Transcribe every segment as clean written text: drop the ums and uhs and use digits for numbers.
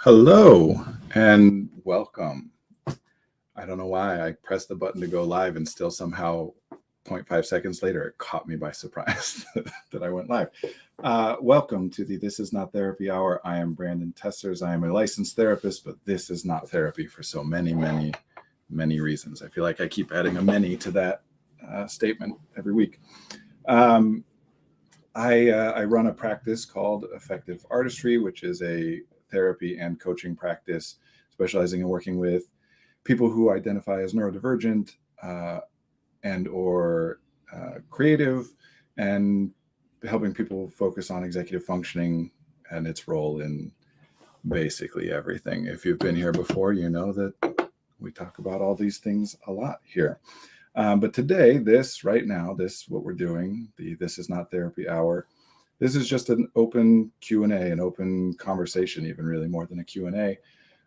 Hello and welcome. I don't know why I pressed the button to go live and still somehow 0.5 seconds later, it caught me by surprise that I went live. Welcome to the This Is Not Therapy Hour. I am Brandon Tessers. I am a licensed therapist, but this is not therapy for so many reasons. I feel like I keep adding a many to that statement every week. I run a practice called Effective Artistry, which is a therapy and coaching practice specializing in working with people who identify as neurodivergent and or creative, and helping people focus on executive functioning and its role in basically everything. If you've been here before, you know that we talk about all these things a lot here. But today, what we're doing, the This Is Not Therapy Hour, this is just an open Q&A, an open conversation, even really more than a Q&A,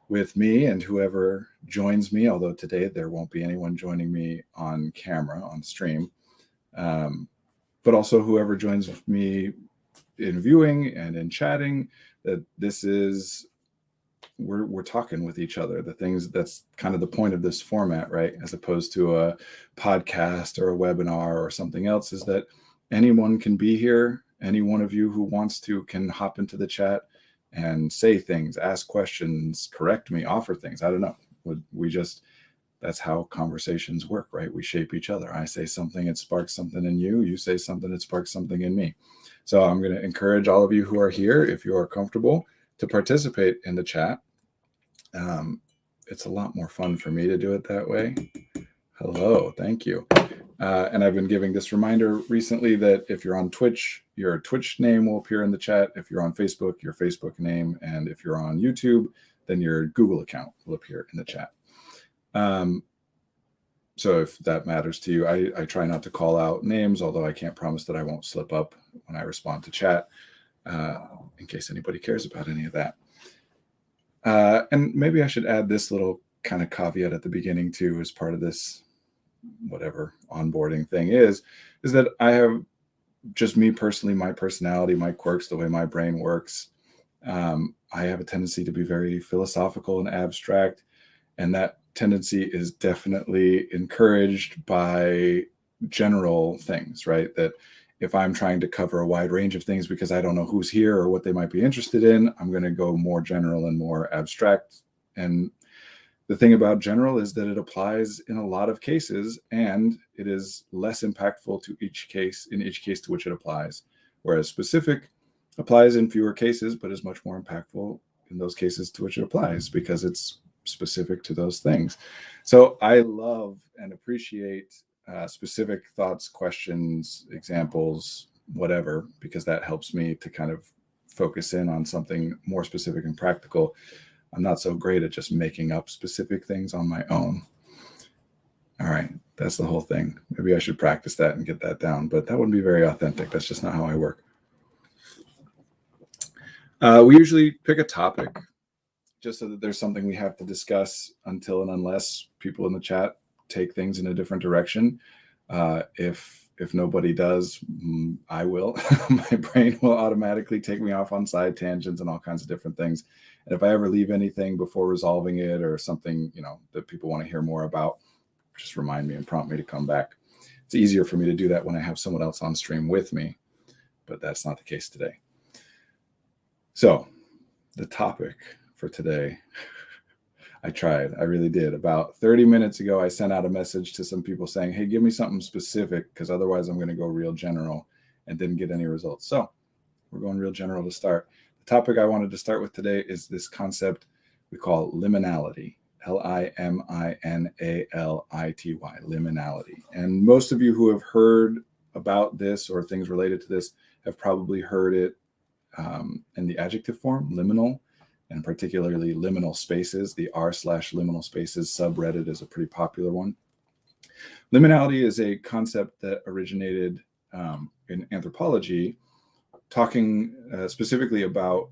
with me and whoever joins me, although today there won't be anyone joining me on camera, on stream, but also whoever joins me in viewing and in chatting, that this is, we're talking with each other. The things, that's kind of the point of this format, right? As opposed to a podcast or a webinar or something else, is that anyone can be here. Any one of you who wants to can hop into the chat and say things, ask questions, correct me, offer things. I don't know. That's how conversations work, right? We shape each other. I say something, it sparks something in you. You say something, it sparks something in me. So I'm going to encourage all of you who are here, if you are comfortable, to participate in the chat. It's a lot more fun for me to do it that way. Hello, thank you. And I've been giving this reminder recently that if you're on Twitch, your Twitch name will appear in the chat. If you're on Facebook, your Facebook name. And if you're on YouTube, then your Google account will appear in the chat. So if that matters to you, I try not to call out names, although I can't promise that I won't slip up when I respond to chat, in case anybody cares about any of that. And maybe I should add this little kind of caveat at the beginning too, as part of this whatever onboarding thing is that I have just me personally, my personality, my quirks, the way my brain works. I have a tendency to be very philosophical and abstract, and that tendency is definitely encouraged by general things, right? That if I'm trying to cover a wide range of things because I don't know who's here or what they might be interested in, I'm going to go more general and more abstract. And the thing about general is that it applies in a lot of cases, and it is less impactful to each case to which it applies. Whereas specific applies in fewer cases, but is much more impactful in those cases to which it applies because it's specific to those things. So I love and appreciate specific thoughts, questions, examples, whatever, because that helps me to kind of focus in on something more specific and practical. I'm not so great at just making up specific things on my own. All right, that's the whole thing. Maybe I should practice that and get that down, but that wouldn't be very authentic. That's just not how I work. We usually pick a topic just so that there's something we have to discuss until and unless people in the chat take things in a different direction. If nobody does, I will. My brain will automatically take me off on side tangents and all kinds of different things. And if I ever leave anything before resolving it or something, that people want to hear more about, just remind me and prompt me to come back. It's easier for me to do that when I have someone else on stream with me, but that's not the case today. So the topic for today, I really did. About 30 minutes ago, I sent out a message to some people saying, hey, give me something specific, because otherwise I'm going to go real general, and didn't get any results. So we're going real general to start. The topic I wanted to start with today is this concept we call liminality, Liminality, liminality. And most of you who have heard about this or things related to this have probably heard it in the adjective form, liminal, and particularly liminal spaces. The r/liminal spaces subreddit is a pretty popular one. Liminality is a concept that originated in anthropology, talking specifically about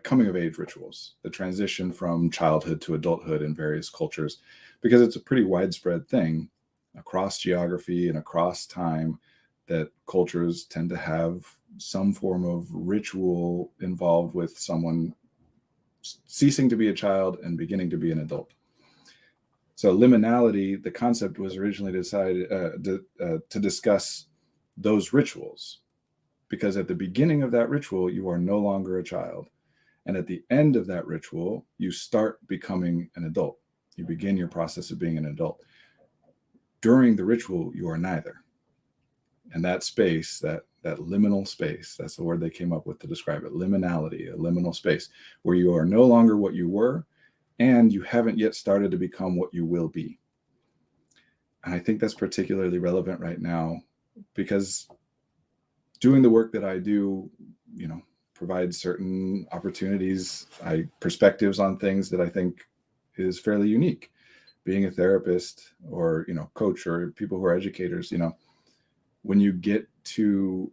coming of age rituals, the transition from childhood to adulthood in various cultures, because it's a pretty widespread thing across geography and across time that cultures tend to have some form of ritual involved with someone ceasing to be a child and beginning to be an adult. So liminality, the concept was originally decided to discuss those rituals, because at the beginning of that ritual, you are no longer a child. And at the end of that ritual, you start becoming an adult. You begin your process of being an adult. During the ritual, you are neither. And that space, that liminal space, that's the word they came up with to describe it, liminality, a liminal space, where you are no longer what you were, and you haven't yet started to become what you will be. And I think that's particularly relevant right now, because doing the work that I do, provides certain opportunities, perspectives on things that I think is fairly unique. Being a therapist or, coach, or people who are educators, when you get to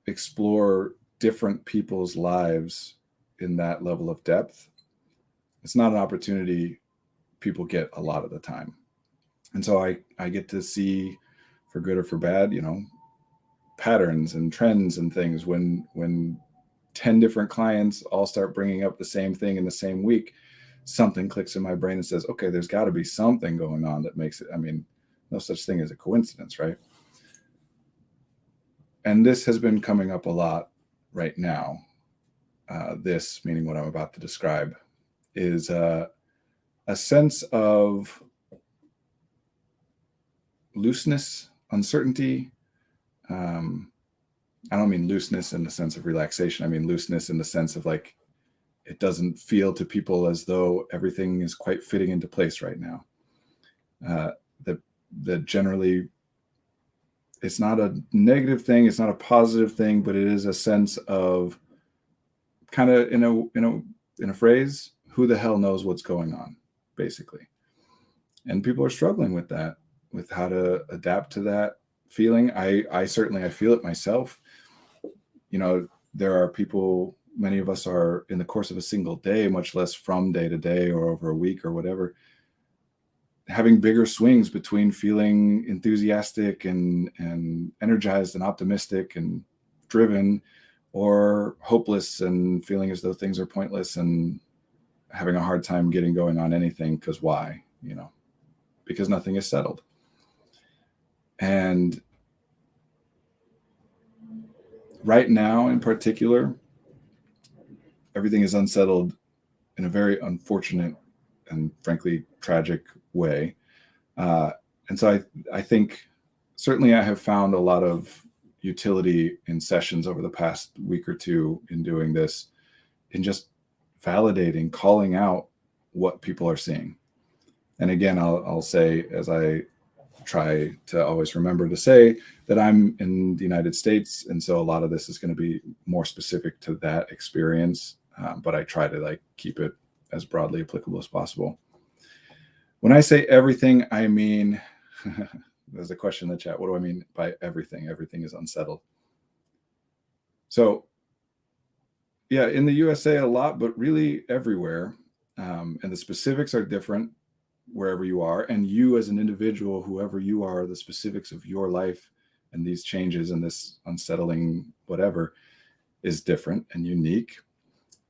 explore different people's lives in that level of depth, it's not an opportunity people get a lot of the time. And so I get to see, for good or for bad, patterns and trends and things. When 10 different clients all start bringing up the same thing in the same week, something clicks in my brain and says, okay, there's got to be something going on that makes it, no such thing as a coincidence, right? And this has been coming up a lot right now. This, meaning what I'm about to describe, is a sense of looseness, uncertainty. I don't mean looseness in the sense of relaxation. I mean looseness in the sense of like, it doesn't feel to people as though everything is quite fitting into place right now. That generally, it's not a negative thing, it's not a positive thing, but it is a sense of kind of, in a phrase, who the hell knows what's going on, basically. And people are struggling with that, with how to adapt to that feeling. I certainly feel it myself. There are people, many of us are in the course of a single day, much less from day to day or over a week or whatever, having bigger swings between feeling enthusiastic and energized and optimistic and driven, or hopeless and feeling as though things are pointless and having a hard time getting going on anything. Because why? Because nothing is settled. And right now in particular, everything is unsettled in a very unfortunate and frankly tragic way. And so I think certainly I have found a lot of utility in sessions over the past week or two in doing this, in just validating, calling out what people are seeing. And again, I'll say, as I try to always remember to say, that I'm in the United States. And so a lot of this is going to be more specific to that experience. But I try to keep it as broadly applicable as possible. When I say everything, I mean, there's a question in the chat. What do I mean by everything? Everything is unsettled. So yeah, in the USA a lot, but really everywhere. And the specifics are different wherever you are. And you as an individual, whoever you are, the specifics of your life and these changes and this unsettling whatever is different and unique.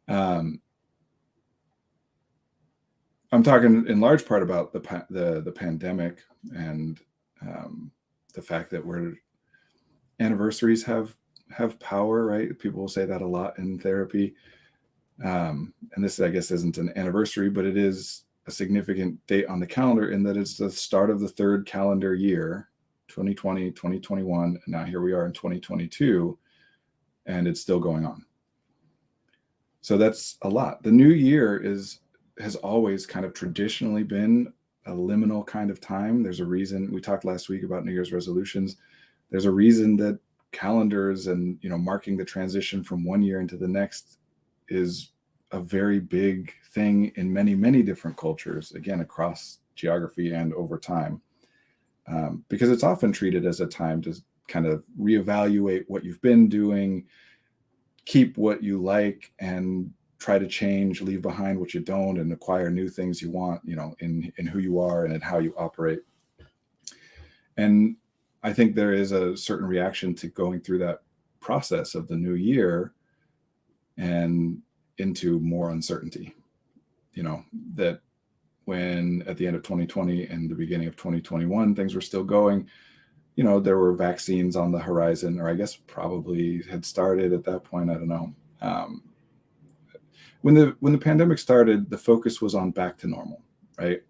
I'm talking in large part about the pandemic and the fact that anniversaries have power, right? People will say that a lot in therapy. And this, I guess, isn't an anniversary, but it is a significant date on the calendar in that it's the start of the third calendar year, 2020, 2021. And now here we are in 2022, and it's still going on. So that's a lot. The new year has always kind of traditionally been a liminal kind of time. There's a reason. We talked last week about New Year's resolutions. There's a reason that calendars and, marking the transition from one year into the next is a very big thing in many, many different cultures, again, across geography and over time, because it's often treated as a time to kind of reevaluate what you've been doing, keep what you like, and try to change, leave behind what you don't, and acquire new things you want, in who you are and in how you operate. And I think there is a certain reaction to going through that process of the new year. And, into more uncertainty. That when at the end of 2020 and the beginning of 2021, things were still going, there were vaccines on the horizon, or I guess probably had started at that point. I don't know. When the pandemic started, the focus was on back to normal, right?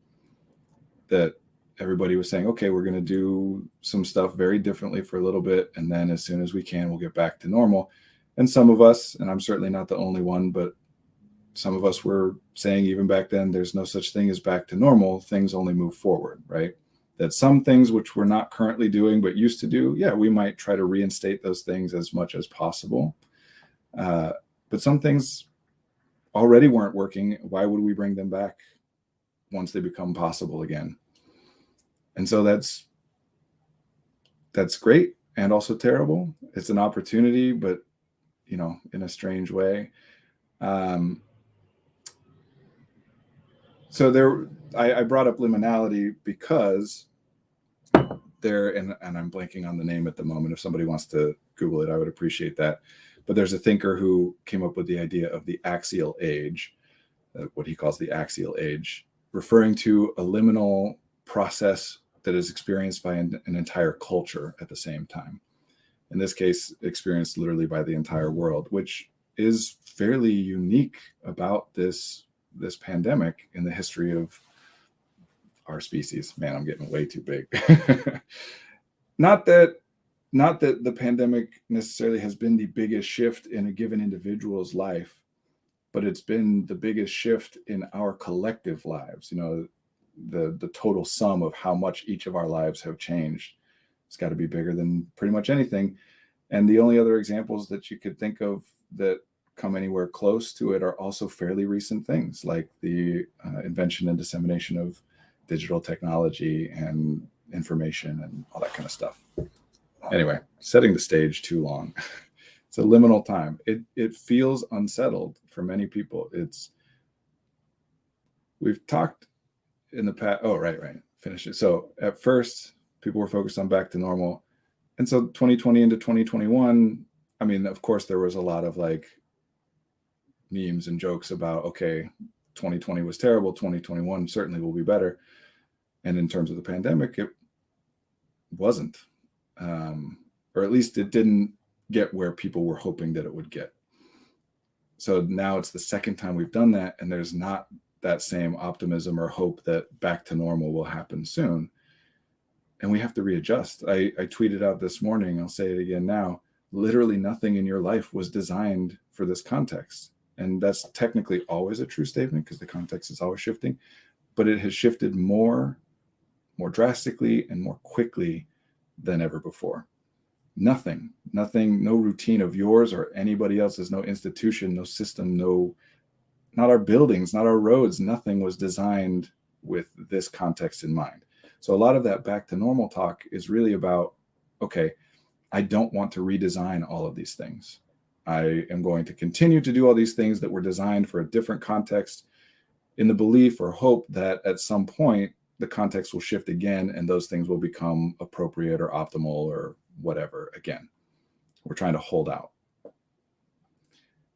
That everybody was saying, okay, we're going to do some stuff very differently for a little bit, and then as soon as we can, we'll get back to normal. And some of us, and I'm certainly not the only one, but some of us were saying even back then, there's no such thing as back to normal. Things only move forward, right? That some things which we're not currently doing but used to do, yeah, we might try to reinstate those things as much as possible. But some things already weren't working. Why would we bring them back once they become possible again? And so that's great and also terrible. It's an opportunity, but in a strange way. So I brought up liminality because and I'm blanking on the name at the moment. If somebody wants to Google it, I would appreciate that. But there's a thinker who came up with the idea of the axial age, what he calls the axial age, referring to a liminal process that is experienced by an entire culture at the same time. In this case, experienced literally by the entire world, which is fairly unique about this pandemic in the history of our species. Man, I'm getting way too big. Not that the pandemic necessarily has been the biggest shift in a given individual's life, but it's been the biggest shift in our collective lives. The total sum of how much each of our lives have changed. It's got to be bigger than pretty much anything. And the only other examples that you could think of that come anywhere close to it are also fairly recent things, like the invention and dissemination of digital technology and information and all that kind of stuff. Anyway, setting the stage too long. It's a liminal time. It feels unsettled for many people. We've talked in the past. Oh, right. Finish it. So at first, people were focused on back to normal. And so 2020 into 2021, I mean, of course, there was a lot of memes and jokes about, okay, 2020 was terrible. 2021 certainly will be better. And in terms of the pandemic, it wasn't. Or at least it didn't get where people were hoping that it would get. So now it's the second time we've done that, and there's not that same optimism or hope that back to normal will happen soon. And we have to readjust. I tweeted out this morning, I'll say it again now, literally nothing in your life was designed for this context. And that's technically always a true statement because the context is always shifting, but it has shifted more drastically and more quickly than ever before. Nothing, no routine of yours or anybody else's, no institution, no system, not our buildings, not our roads, nothing was designed with this context in mind. So a lot of that back to normal talk is really about, okay, I don't want to redesign all of these things. I am going to continue to do all these things that were designed for a different context in the belief or hope that at some point the context will shift again and those things will become appropriate or optimal or whatever again. We're trying to hold out.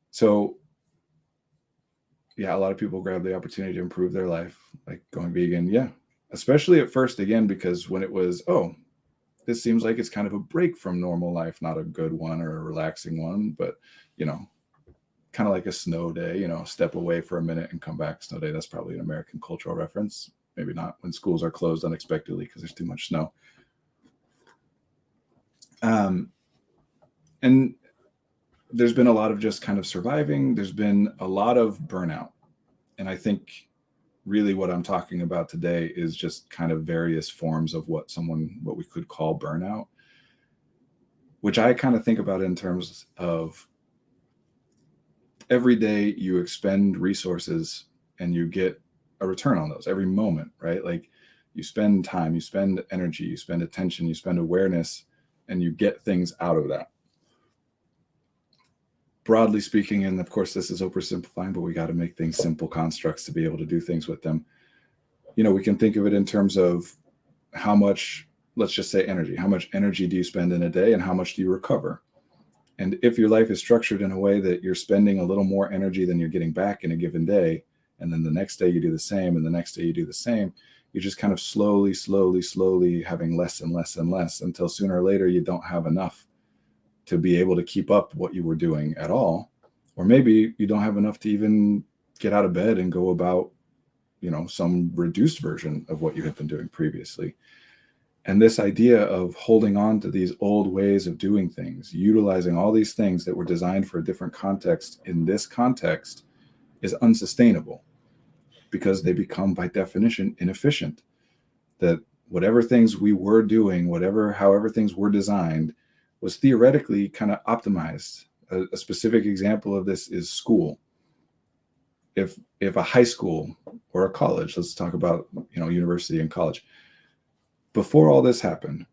So yeah, a lot of people grab the opportunity to improve their life, like going vegan. Yeah, especially at first, again, because when it was, oh, this seems like it's kind of a break from normal life, not a good one or a relaxing one, but, kind of like a snow day, step away for a minute and come back. Snow day, that's probably an American cultural reference. Maybe not when schools are closed unexpectedly because there's too much snow. And there's been a lot of just kind of surviving. There's been a lot of burnout. And I think really what I'm talking about today is just kind of various forms of what we could call burnout, which I kind of think about in terms of every day you expend resources and you get a return on those every moment, right? Like you spend time, you spend energy, you spend attention, you spend awareness, and you get things out of that. Broadly speaking, and of course this is oversimplifying, but we got to make things simple constructs to be able to do things with them. We can think of it in terms of how much, let's just say energy. How much energy do you spend in a day and how much do you recover? And if your life is structured in a way that you're spending a little more energy than you're getting back in a given day, and then the next day you do the same, and the next day you do the same, you're just kind of slowly having less and less and less until sooner or later you don't have enough to be able to keep up what you were doing at all. Or maybe you don't have enough to even get out of bed and go about, some reduced version of what you had been doing previously. And this idea of holding on to these old ways of doing things, utilizing all these things that were designed for a different context in this context, is unsustainable because they become, by definition, inefficient. That whatever things we were doing, however things were designed, was theoretically kind of optimized. A specific example of this is school. If a high school or a college, let's talk about, university and college, before all this happened,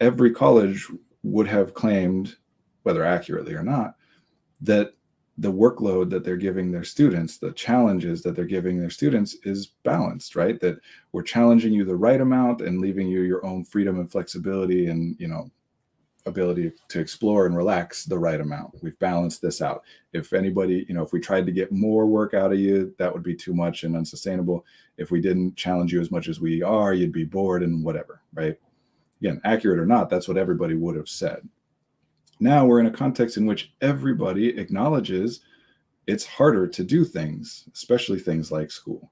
every college would have claimed, whether accurately or not, that the workload that they're giving their students, the challenges that they're giving their students, is balanced, right? That we're challenging you the right amount and leaving you your own freedom and flexibility and, ability to explore and relax the right amount. We've balanced this out. If anybody, if we tried to get more work out of you, that would be too much and unsustainable. If we didn't challenge you as much as we are, you'd be bored and whatever, right? Again, accurate or not, that's what everybody would have said. Now we're in a context in which everybody acknowledges it's harder to do things, especially things like school.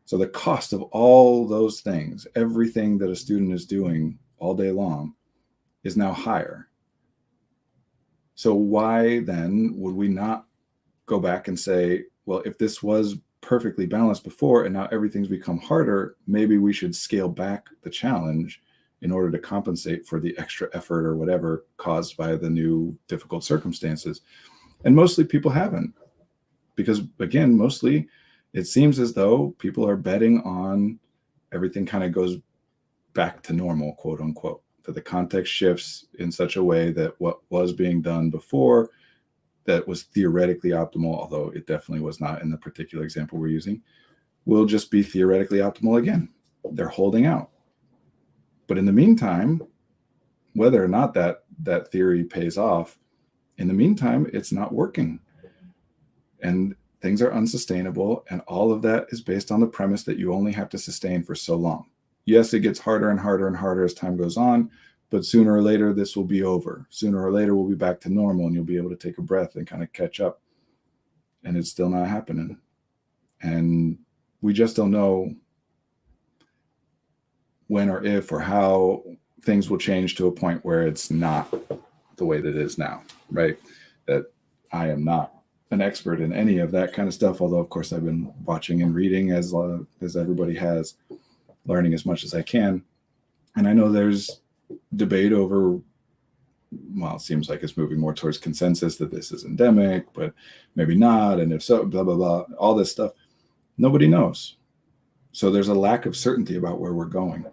So the cost of all those things, everything that a student is doing all day long, is now higher. So why then would we not go back and say, well, if this was perfectly balanced before and now everything's become harder, maybe we should scale back the challenge in order to compensate for the extra effort or whatever caused by the new difficult circumstances. And mostly people haven't, because again, mostly it seems as though people are betting on everything kind of goes back to normal, quote unquote, that the context shifts in such a way that what was being done before that was theoretically optimal, although it definitely was not in the particular example we're using, will just be theoretically optimal again. They're holding out. But in the meantime, whether or not that theory pays off, in the meantime, it's not working. And things are unsustainable. And all of that is based on the premise that you only have to sustain for so long. Yes, it gets harder and harder and harder as time goes on, but sooner or later, this will be over. Sooner or later, we'll be back to normal and you'll be able to take a breath and kind of catch up. And it's still not happening. And we just don't know when or if or how things will change to a point where it's not the way that it is now, right? That I am not an expert in any of that kind of stuff, although of course I've been watching and reading as everybody has, learning as much as I can. And I know there's debate over, well, it seems like it's moving more towards consensus that this is endemic, but maybe not. And if so, blah, blah, blah, all this stuff. Nobody knows. So there's a lack of certainty about where we're going.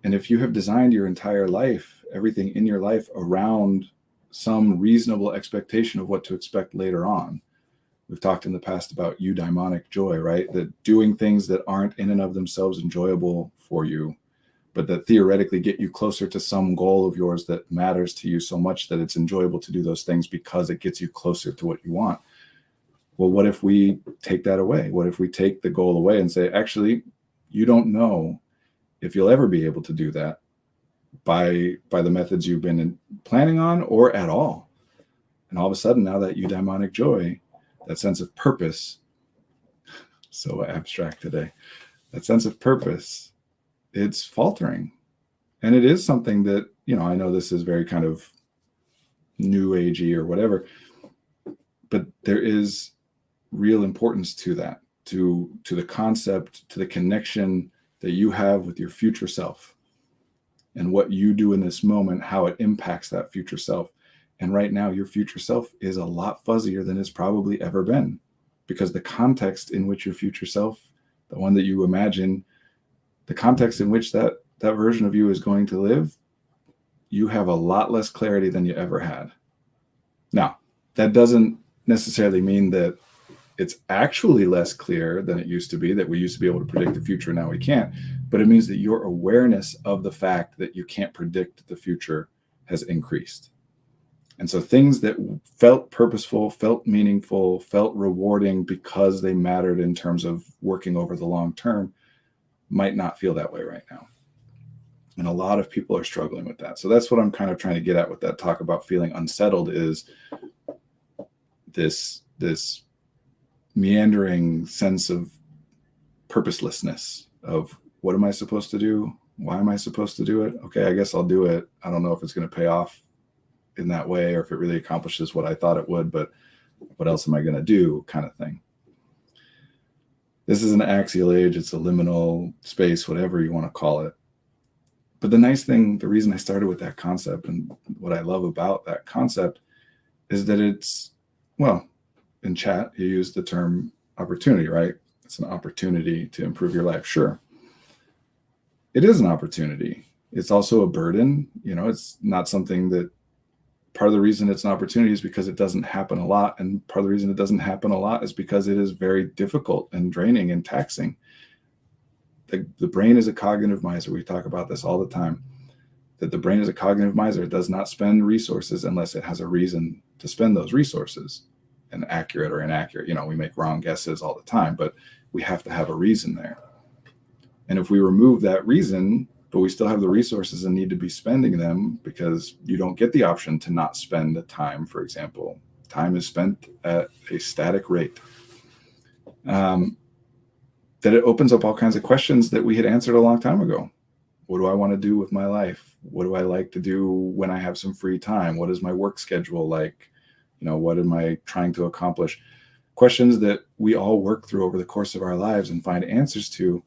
And if you have designed your entire life, everything in your life around some reasonable expectation of what to expect later on, we've talked in the past about eudaimonic joy, right? That doing things that aren't in and of themselves enjoyable for you, but that theoretically get you closer to some goal of yours that matters to you so much that it's enjoyable to do those things because it gets you closer to what you want. Well, what if we take that away? What if we take the goal away and say, actually, you don't know if you'll ever be able to do that by the methods you've been planning on or at all. And all of a sudden now that eudaimonic joy, that sense of purpose, so abstract today, that sense of purpose, it's faltering. And it is something that, I know this is very kind of new agey or whatever, but there is real importance to that, to the concept, to the connection that you have with your future self and what you do in this moment, how it impacts that future self. And right now, your future self is a lot fuzzier than it's probably ever been, because the context in which your future self, the one that you imagine, the context in which that version of you is going to live, you have a lot less clarity than you ever had. Now, that doesn't necessarily mean that it's actually less clear than it used to be, that we used to be able to predict the future, now we can't. But it means that your awareness of the fact that you can't predict the future has increased. And so things that felt purposeful, felt meaningful, felt rewarding because they mattered in terms of working over the long term might not feel that way right now. And a lot of people are struggling with that. So that's what I'm kind of trying to get at with that talk about feeling unsettled, is this meandering sense of purposelessness of, what am I supposed to do? Why am I supposed to do it? Okay, I guess I'll do it. I don't know if it's going to pay off in that way or if it really accomplishes what I thought it would, but what else am I going to do, kind of thing. This is an axial age. It's a liminal space, whatever you want to call it. But the nice thing, the reason I started with that concept and what I love about that concept is that it's, well, in chat, you use the term opportunity, right? It's an opportunity to improve your life. Sure. It is an opportunity. It's also a burden. It's not something that, part of the reason it's an opportunity is because it doesn't happen a lot. And part of the reason it doesn't happen a lot is because it is very difficult and draining and taxing. The brain is a cognitive miser. We talk about this all the time, that the brain is a cognitive miser. It does not spend resources unless it has a reason to spend those resources, and accurate or inaccurate. We make wrong guesses all the time, but we have to have a reason there. And if we remove that reason, but we still have the resources and need to be spending them, because you don't get the option to not spend the time, for example. Time is spent at a static rate. That it opens up all kinds of questions that we had answered a long time ago. What do I want to do with my life? What do I like to do when I have some free time? What is my work schedule like? What am I trying to accomplish? Questions that we all work through over the course of our lives and find answers to.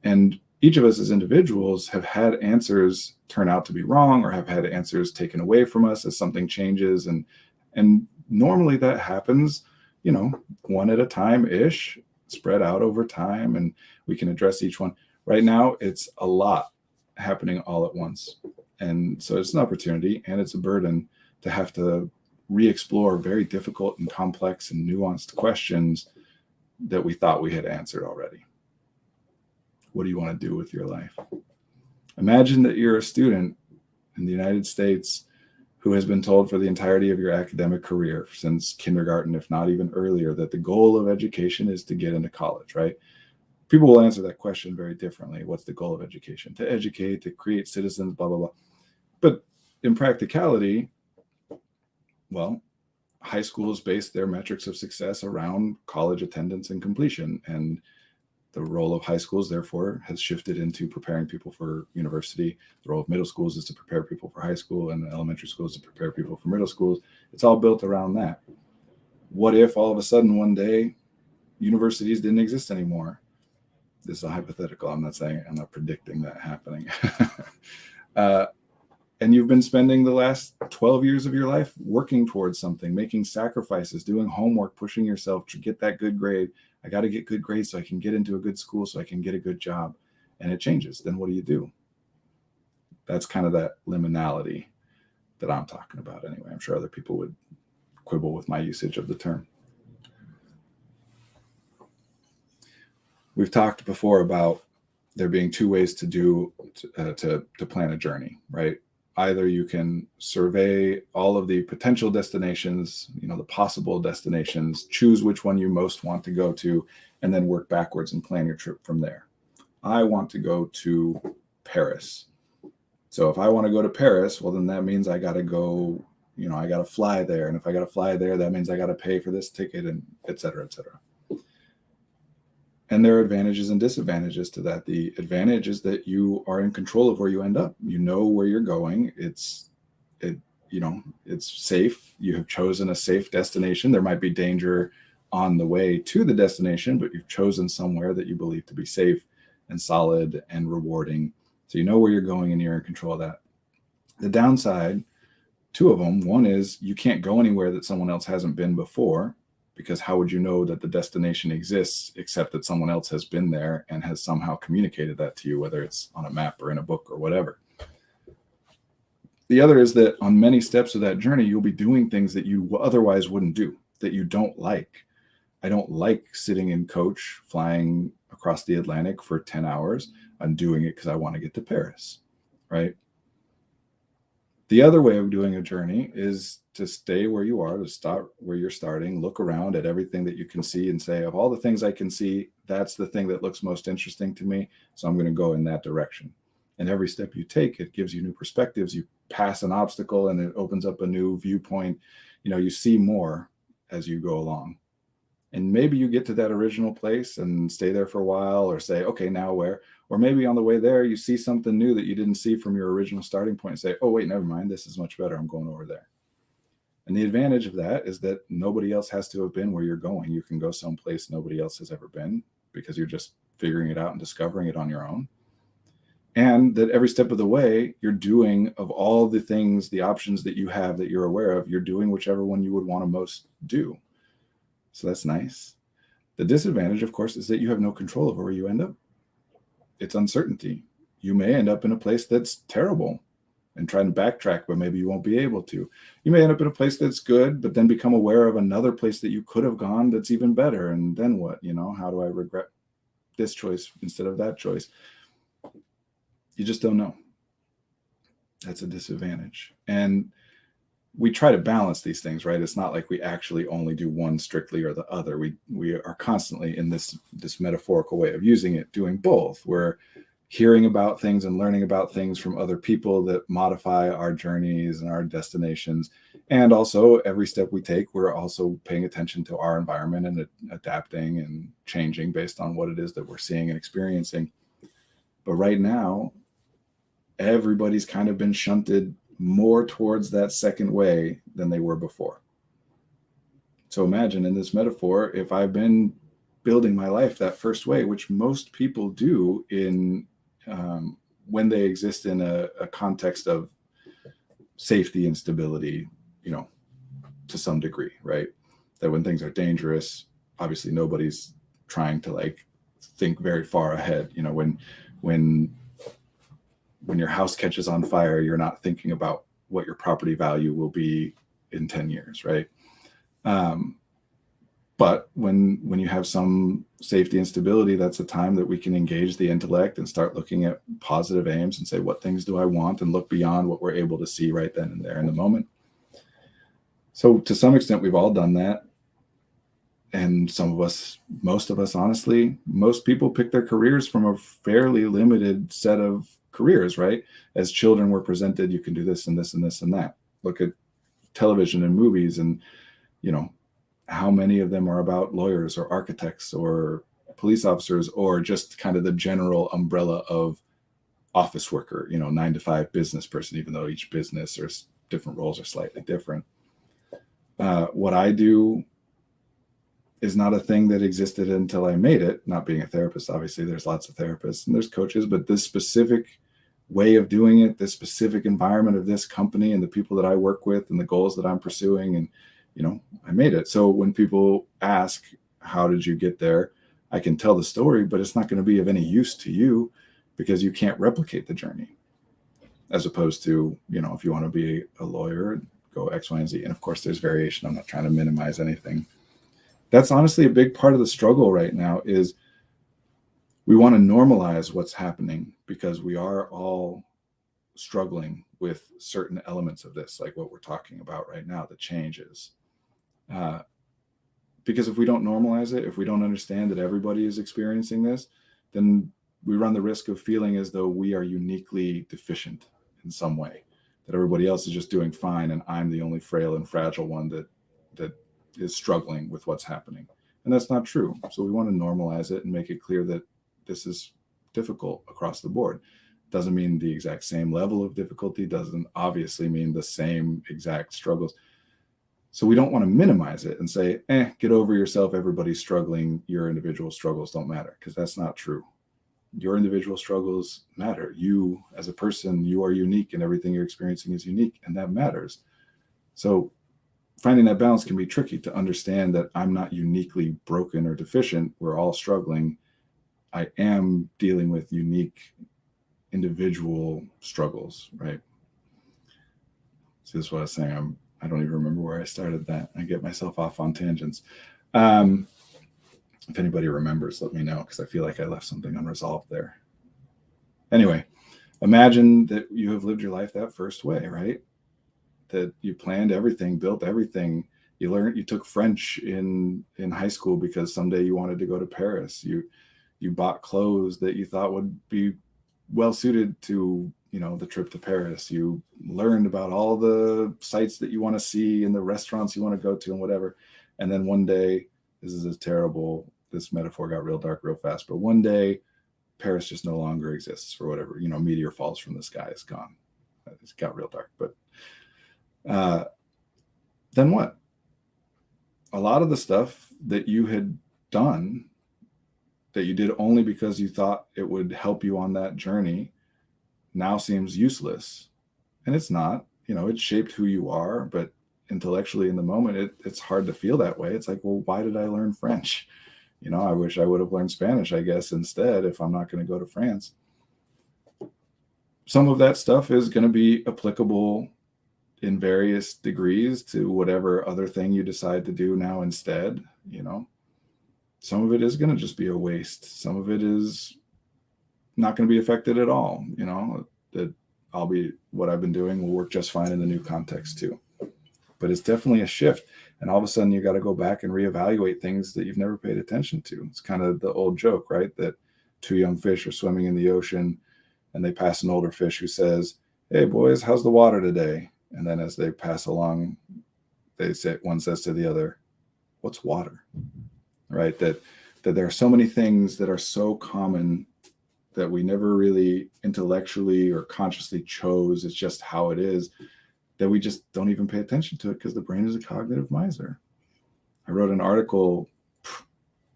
And each of us as individuals have had answers turn out to be wrong, or have had answers taken away from us as something changes. And normally that happens, one at a time-ish, spread out over time, and we can address each one. Right now, it's a lot happening all at once. And so it's an opportunity and it's a burden to have to re-explore very difficult and complex and nuanced questions that we thought we had answered already. What do you want to do with your life? Imagine that you're a student in the United States who has been told for the entirety of your academic career, since kindergarten, if not even earlier, that the goal of education is to get into college, right? People will answer that question very differently. What's the goal of education? To educate, to create citizens, blah, blah, blah. But in practicality, well, high schools base their metrics of success around college attendance and completion. And the role of high schools, therefore, has shifted into preparing people for university. The role of middle schools is to prepare people for high school, and elementary schools to prepare people for middle schools. It's all built around that. What if all of a sudden one day universities didn't exist anymore? This is a hypothetical. I'm not predicting that happening. And you've been spending the last 12 years of your life working towards something, making sacrifices, doing homework, pushing yourself to get that good grade. I got to get good grades so I can get into a good school, so I can get a good job. And it changes. Then what do? That's kind of that liminality that I'm talking about anyway. I'm sure other people would quibble with my usage of the term. We've talked before about there being two ways to plan a journey, right? Either you can survey all of the potential destinations, the possible destinations, choose which one you most want to go to, and then work backwards and plan your trip from there. I want to go to Paris. So if I want to go to Paris, well, then that means I got to go, I got to fly there. And if I got to fly there, that means I got to pay for this ticket, and et cetera, et cetera. And there are advantages and disadvantages to that. The advantage is that you are in control of where you end up. You know where you're going. It's safe. You have chosen a safe destination. There might be danger on the way to the destination, but you've chosen somewhere that you believe to be safe and solid and rewarding. So you know where you're going and you're in control of that. The downside, two of them. One is you can't go anywhere that someone else hasn't been before, because how would you know that the destination exists except that someone else has been there and has somehow communicated that to you, whether it's on a map or in a book or whatever. The other is that on many steps of that journey, you'll be doing things that you otherwise wouldn't do, that you don't like. I don't like sitting in coach, flying across the Atlantic for 10 hours. I'm doing it because I want to get to Paris, right? The other way of doing a journey is to stay where you are, to start where you're starting, look around at everything that you can see and say, of all the things I can see, that's the thing that looks most interesting to me. So I'm going to go in that direction. And every step you take, it gives you new perspectives. You pass an obstacle and it opens up a new viewpoint. You see more as you go along. And maybe you get to that original place and stay there for a while, or say, okay, now where? Or maybe on the way there, you see something new that you didn't see from your original starting point and say, oh, wait, never mind. This is much better. I'm going over there. And the advantage of that is that nobody else has to have been where you're going. You can go someplace nobody else has ever been, because you're just figuring it out and discovering it on your own. And that every step of the way, you're doing, of all the things, the options that you have that you're aware of, you're doing whichever one you would want to most do. So that's nice. The disadvantage, of course, is that you have no control over where you end up. It's uncertainty. You may end up in a place that's terrible and try to backtrack, but maybe you won't be able to. You may end up in a place that's good, but then become aware of another place that you could have gone that's even better. And then what? How do I regret this choice instead of that choice? You just don't know. That's a disadvantage. And we try to balance these things, right? It's not like we actually only do one strictly or the other. We are constantly, in this metaphorical way of using it, doing both. We're hearing about things and learning about things from other people that modify our journeys and our destinations. And also, every step we take, we're also paying attention to our environment and adapting and changing based on what it is that we're seeing and experiencing. But right now, everybody's kind of been shunted more towards that second way than they were before. So imagine, in this metaphor, if I've been building my life that first way, which most people do in when they exist in a context of safety and stability, to some degree, right? That when things are dangerous, obviously nobody's trying to think very far ahead. When your house catches on fire, you're not thinking about what your property value will be in 10 years, right? But when you have some safety and stability, that's a time that we can engage the intellect and start looking at positive aims and say, what things do I want? And look beyond what we're able to see right then and there in the moment. So to some extent, we've all done that. And some of us, most of us, honestly, most people pick their careers from a fairly limited set of careers, right? As children, we're presented, you can do this and this and this and that. Look at television and movies, and how many of them are about lawyers or architects or police officers, or just kind of the general umbrella of office worker, 9-to-5 business person, even though each business or different roles are slightly different. What I do is not a thing that existed until I made it. Not being a therapist, obviously, there's lots of therapists and there's coaches, but this specific way of doing it, this specific environment of this company and the people that I work with and the goals that I'm pursuing, and I made it. So when people ask, how did you get there? I can tell the story, but it's not going to be of any use to you because you can't replicate the journey. As opposed to, if you want to be a lawyer, go X, Y, and Z. And of course, there's variation. I'm not trying to minimize anything. That's honestly a big part of the struggle right now, is we want to normalize what's happening because we are all struggling with certain elements of this, like what we're talking about right now, the changes. Because if we don't normalize it, if we don't understand that everybody is experiencing this, then we run the risk of feeling as though we are uniquely deficient in some way, that everybody else is just doing fine and I'm the only frail and fragile one that is struggling with what's happening. And that's not true. So we want to normalize it and make it clear that this is difficult across the board. Doesn't mean the exact same level of difficulty, doesn't obviously mean the same exact struggles. So we don't want to minimize it and say, get over yourself, everybody's struggling, your individual struggles don't matter, because that's not true. Your individual struggles matter. You as a person, you are unique and everything you're experiencing is unique, and that matters. So finding that balance can be tricky, to understand that I'm not uniquely broken or deficient. We're all struggling. I am dealing with unique individual struggles, right? So this is what I was saying. I don't even remember where I started that. I get myself off on tangents. If anybody remembers, let me know, because I feel like I left something unresolved there. Anyway, imagine that you have lived your life that first way, right? that you planned everything, built everything. You took French in high school because someday you wanted to go to Paris. You bought clothes that you thought would be well suited to, the trip to Paris. You learned about all the sites that you want to see and the restaurants you want to go to and whatever. And then one day, this metaphor got real dark real fast, but one day Paris just no longer exists for whatever, meteor falls from the sky, it's gone. It got real dark, but then what? A lot of the stuff that you had done that you did only because you thought it would help you on that journey now seems useless. And it's not. It shaped who you are, but intellectually in the moment, it's hard to feel that way. It's like, well, why did I learn French? I wish I would have learned Spanish, I guess, instead, if I'm not going to go to France. Some of that stuff is going to be applicable in various degrees to whatever other thing you decide to do now instead. Some of it is going to just be a waste. Some of it is not going to be affected at all. That what I've been doing will work just fine in the new context too. But it's definitely a shift. And all of a sudden you got to go back and reevaluate things that you've never paid attention to. It's kind of the old joke, right? That two young fish are swimming in the ocean and they pass an older fish who says, "Hey boys, how's the water today?" And then as they pass along, one says to the other, "What's water?" Right? That there are so many things that are so common that we never really intellectually or consciously chose. It's just how it is, that we just don't even pay attention to it because the brain is a cognitive miser. I wrote an article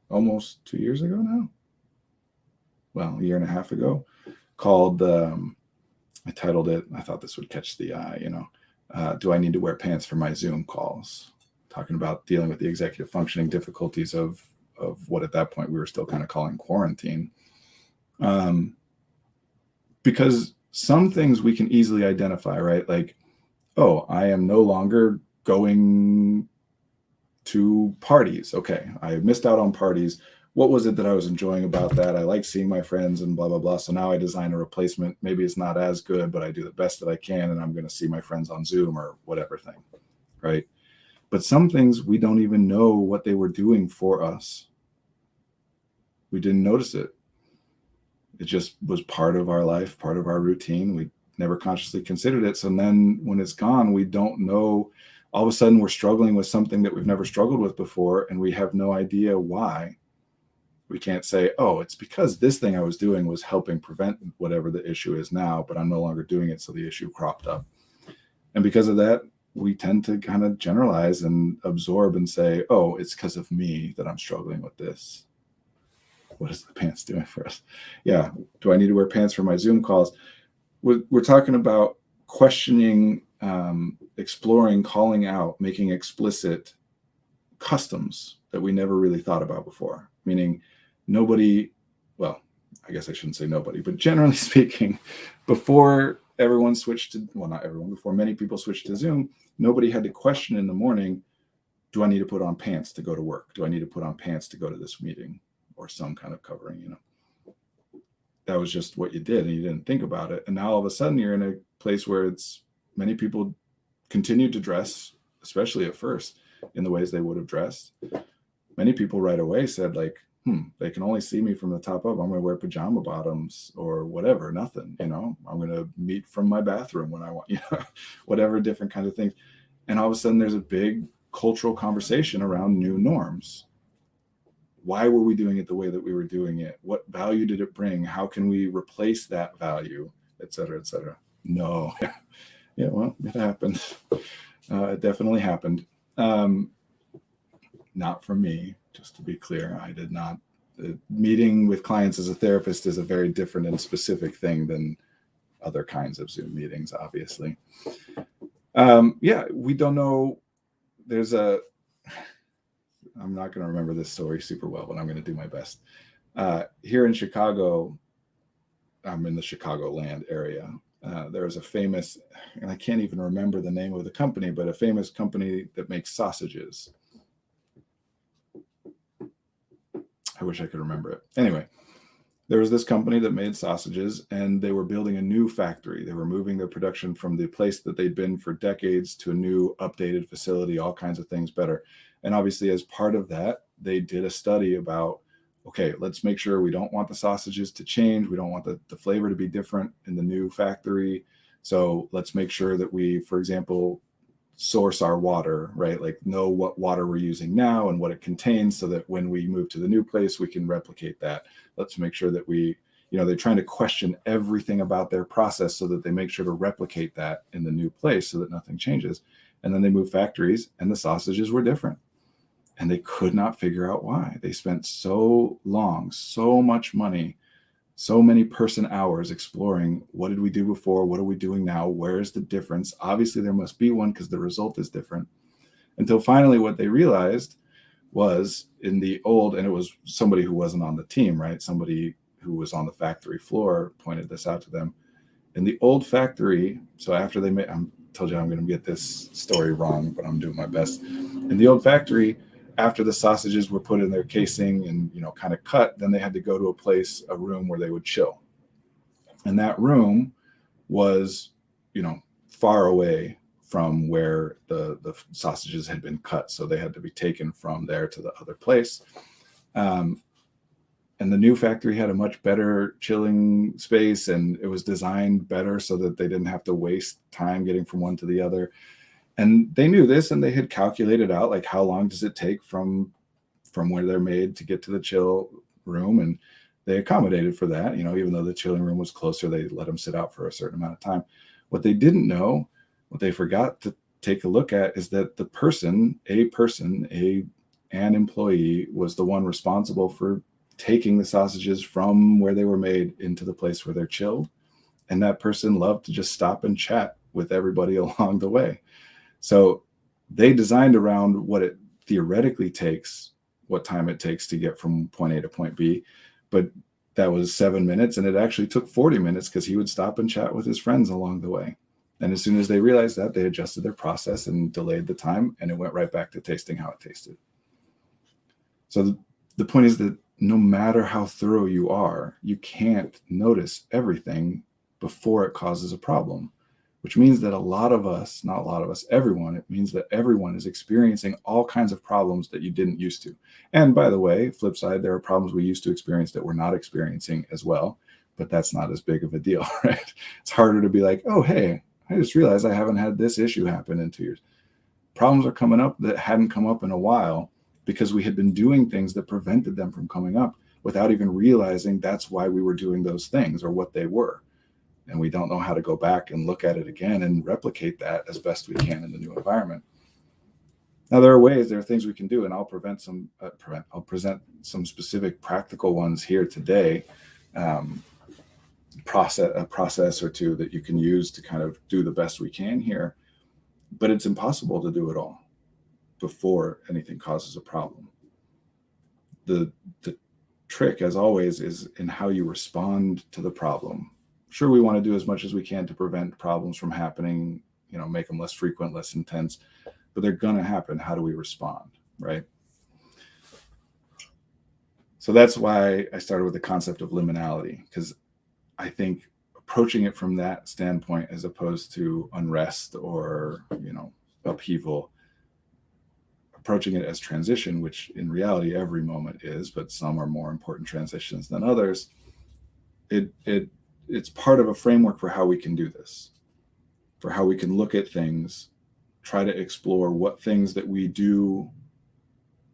almost 2 years ago now. Well, a year and a half ago, called, I titled it, I thought this would catch the eye, "Do I need to wear pants for my Zoom calls?" Talking about dealing with the executive functioning difficulties of what at that point we were still kind of calling quarantine. Because some things we can easily identify, right? Like, oh, I am no longer going to parties. Okay, I missed out on parties. What was it that I was enjoying about that? I like seeing my friends and blah, blah, blah. So now I design a replacement. Maybe it's not as good, but I do the best that I can, and I'm going to see my friends on Zoom or whatever thing, right? But some things we don't even know what they were doing for us. We didn't notice it. It just was part of our life, part of our routine. We never consciously considered it. So then when it's gone, we don't know. All of a sudden, we're struggling with something that we've never struggled with before, and we have no idea why. We can't say, oh, it's because this thing I was doing was helping prevent whatever the issue is now, but I'm no longer doing it, so the issue cropped up. And because of that, we tend to kind of generalize and absorb and say, oh, it's because of me that I'm struggling with this. What is the pants doing for us? Yeah. Do I need to wear pants for my Zoom calls? We're talking about questioning, exploring, calling out, making explicit customs that we never really thought about before. Meaning nobody, well, I guess I shouldn't say nobody, but generally speaking, before everyone switched to, well, not everyone, before many people switched to Zoom, nobody had to question in the morning, do I need to put on pants to go to work? Do I need to put on pants to go to this meeting? Or some kind of covering, That was just what you did, and you didn't think about it. And now all of a sudden you're in a place where many people continue to dress, especially at first, in the ways they would have dressed. Many people right away said, like, they can only see me from the top up. I'm going to wear pajama bottoms or whatever, nothing, I'm going to meet from my bathroom when I want, whatever different kinds of things. And all of a sudden there's a big cultural conversation around new norms. Why were we doing it the way that we were doing it? What value did it bring? How can we replace that value, et cetera, et cetera? No. Yeah, well, it happened. It definitely happened. Not for me, just to be clear. I did not. Meeting with clients as a therapist is a very different and specific thing than other kinds of Zoom meetings, obviously. Yeah, we don't know. I'm not going to remember this story super well, but I'm going to do my best. Here in Chicago, I'm in the Chicagoland area. There's a famous, and I can't even remember the name of the company, but a famous company that makes sausages. I wish I could remember it. Anyway, There was this company that made sausages, and they were building a new factory. They were moving their production from the place that they'd been for decades to a new updated facility, all kinds of things better. And obviously, as part of that, they did a study about, okay, let's make sure we don't want the sausages to change. We don't want the flavor to be different in the new factory. So let's make sure that we, for example, source our water, right? Like know what water we're using now and what it contains so that when we move to the new place, we can replicate that. Let's make sure that we, they're trying to question everything about their process so that they make sure to replicate that in the new place so that nothing changes. And then they move factories and the sausages were different. And they could not figure out why. They spent so long, so much money, so many person hours exploring what did we do before, what are we doing now, where is the difference? Obviously, there must be one because the result is different. Until finally, what they realized was in the old, and it was somebody who wasn't on the team, right? Somebody who was on the factory floor pointed this out to them. In the old factory, so after they made, I told you I'm going to get this story wrong, but I'm doing my best. In the old factory, after the sausages were put in their casing and, kind of cut, then they had to go to a room where they would chill. And that room was, far away from where the sausages had been cut. So they had to be taken from there to the other place. And the new factory had a much better chilling space, and it was designed better so that they didn't have to waste time getting from one to the other. And they knew this, and they had calculated out like how long does it take from where they're made to get to the chill room, and they accommodated for that. Even though the chilling room was closer, they let them sit out for a certain amount of time. What they didn't know, what they forgot to take a look at, is that an employee was the one responsible for taking the sausages from where they were made into the place where they're chilled, and that person loved to just stop and chat with everybody along the way. So they designed around what it theoretically takes, what time it takes to get from point A to point B. But that was 7 minutes, and it actually took 40 minutes because he would stop and chat with his friends along the way. And as soon as they realized that, they adjusted their process and delayed the time, and it went right back to tasting how it tasted. So the point is that no matter how thorough you are, you can't notice everything before it causes a problem. Which means that everyone, it means that everyone is experiencing all kinds of problems that you didn't used to. And by the way, flip side, there are problems we used to experience that we're not experiencing as well, but that's not as big of a deal, right? It's harder to be like, oh, hey, I just realized I haven't had this issue happen in 2 years. Problems are coming up that hadn't come up in a while because we had been doing things that prevented them from coming up without even realizing that's why we were doing those things or what they were. And we don't know how to go back and look at it again and replicate that as best we can in the new environment. Now, there are things we can do, and I'll present some specific practical ones here today. A process or two that you can use to kind of do the best we can here. But it's impossible to do it all before anything causes a problem. The trick, as always, is in how you respond to the problem. Sure, we want to do as much as we can to prevent problems from happening, make them less frequent, less intense, but they're going to happen. How do we respond, right? So that's why I started with the concept of liminality, because I think approaching it from that standpoint, as opposed to unrest or, upheaval, approaching it as transition, which in reality every moment is, but some are more important transitions than others, it's part of a framework for how we can do this, for how we can look at things, try to explore what things that we do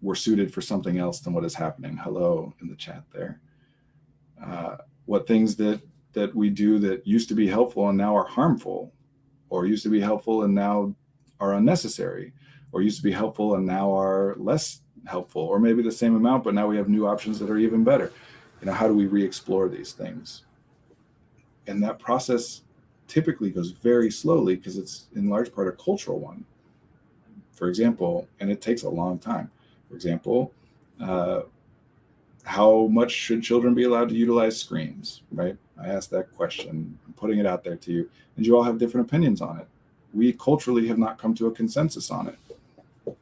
were suited for something else than what is happening. Hello in the chat there. What things that we do that used to be helpful and now are harmful, or used to be helpful and now are unnecessary, or used to be helpful and now are less helpful, or maybe the same amount, but now we have new options that are even better. How do we re-explore these things? And that process typically goes very slowly because it's in large part a cultural one. For example, and it takes a long time. For example, how much should children be allowed to utilize screens, right? I asked that question. I'm putting it out there to you, and you all have different opinions on it. We culturally have not come to a consensus on it.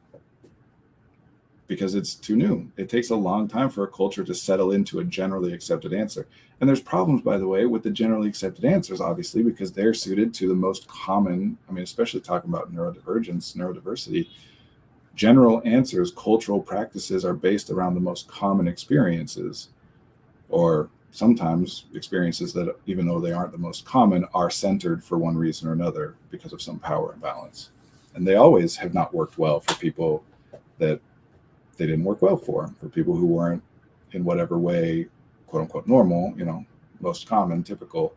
because it's too new. It takes a long time for a culture to settle into a generally accepted answer. And there's problems, by the way, with the generally accepted answers, obviously, because they're suited to the most common, I mean, especially talking about neurodivergence, neurodiversity, general answers, cultural practices are based around the most common experiences, or sometimes experiences that, even though they aren't the most common, are centered for one reason or another because of some power imbalance. And they always have not worked well for people that they didn't work well for people who weren't in whatever way, quote unquote, normal, most common, typical,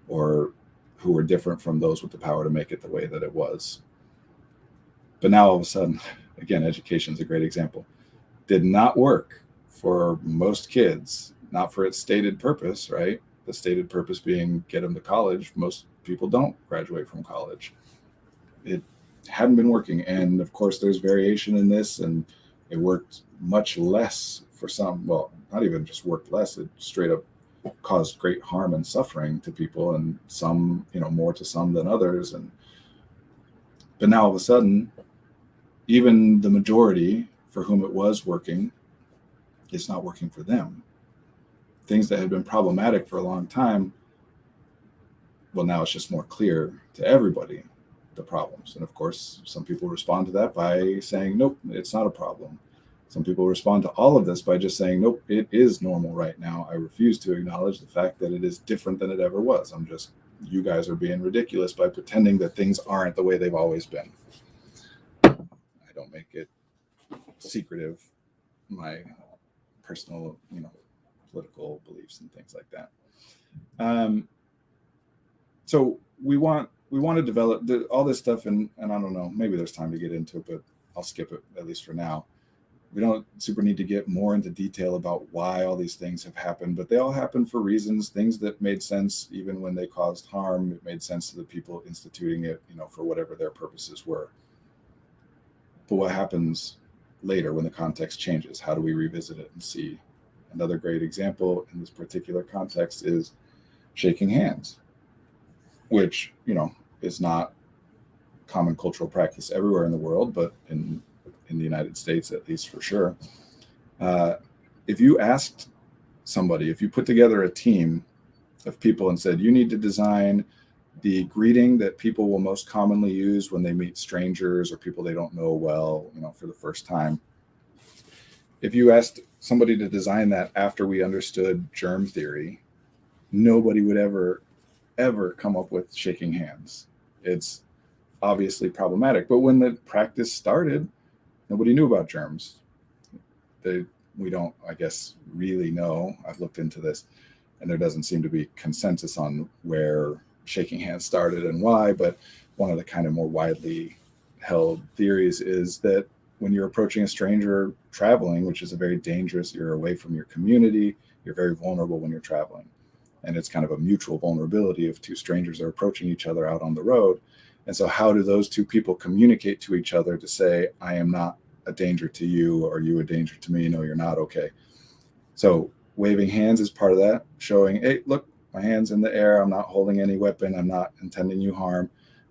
or who were different from those with the power to make it the way that it was. But now all of a sudden, again, education is a great example, did not work for most kids, not for its stated purpose, right? The stated purpose being get them to college. Most people don't graduate from college. It hadn't been working. And of course, there's variation in this, and it worked much less for some. Well, not even just worked less, it straight up caused great harm and suffering to people, and some, more to some than others. But now all of a sudden, even the majority for whom it was working, it's not working for them. Things that had been problematic for a long time, well, now it's just more clear to everybody, the problems. And of course, some people respond to that by saying, nope, it's not a problem. Some people respond to all of this by just saying, nope, it is normal right now. I refuse to acknowledge the fact that it is different than it ever was. You guys are being ridiculous by pretending that things aren't the way they've always been. I don't make it secretive, my personal, political beliefs and things like that. So we want to develop all this stuff, and I don't know, maybe there's time to get into it, but I'll skip it, at least for now. We don't super need to get more into detail about why all these things have happened, but they all happened for reasons, things that made sense even when they caused harm. It made sense to the people instituting it, for whatever their purposes were. But what happens later when the context changes? How do we revisit it and see? Another great example in this particular context is shaking hands, which, is not common cultural practice everywhere in the world, but in the United States, at least, for sure. If you asked somebody, if you put together a team of people and said, you need to design the greeting that people will most commonly use when they meet strangers or people they don't know well, for the first time. If you asked somebody to design that after we understood germ theory, nobody would ever come up with shaking hands. It's obviously problematic. But when the practice started, nobody knew about germs. We don't, I guess, really know. I've looked into this, and there doesn't seem to be consensus on where shaking hands started and why. But one of the kind of more widely held theories is that when you're approaching a stranger traveling, which is a very dangerous, you're away from your community, you're very vulnerable when you're traveling. And it's kind of a mutual vulnerability if two strangers are approaching each other out on the road. And so how do those two people communicate to each other to say, I am not a danger to you, or you a danger to me? No, you're not. Okay. So waving hands is part of that, showing, hey, look, my hand's in the air. I'm not holding any weapon. I'm not intending you harm.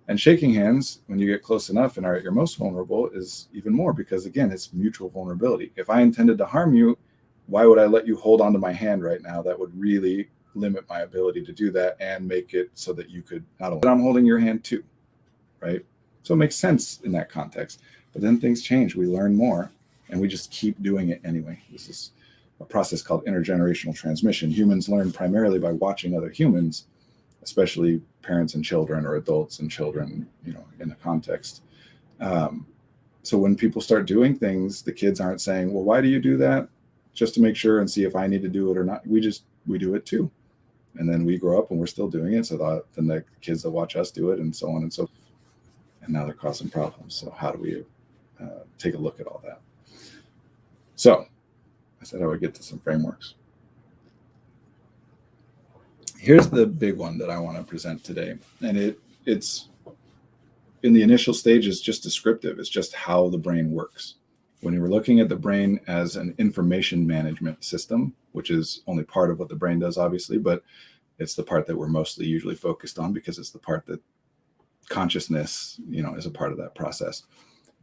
And shaking hands, when you get close enough and are at your most vulnerable, is even more, because again, it's mutual vulnerability. If I intended to harm you, why would I let you hold onto my hand right now? That would really limit my ability to do that and make it so that you could not only, but I'm holding your hand too, right? So it makes sense in that context. But then things change. We learn more, and we just keep doing it anyway. This is a process called intergenerational transmission. Humans learn primarily by watching other humans, especially parents and children, or adults and children, in a context. So when people start doing things, the kids aren't saying, well, why do you do that? Just to make sure and see if I need to do it or not. We do it too. And then we grow up and we're still doing it. So then the kids that watch us do it, and so on and so forth. And now they're causing problems. So how do we take a look at all that? So I said I would get to some frameworks. Here's the big one that I want to present today. And it's in the initial stages just descriptive. It's just how the brain works. When you were looking at the brain as an information management system, which is only part of what the brain does, obviously, but it's the part that we're mostly usually focused on because it's the part that consciousness, is a part of that process.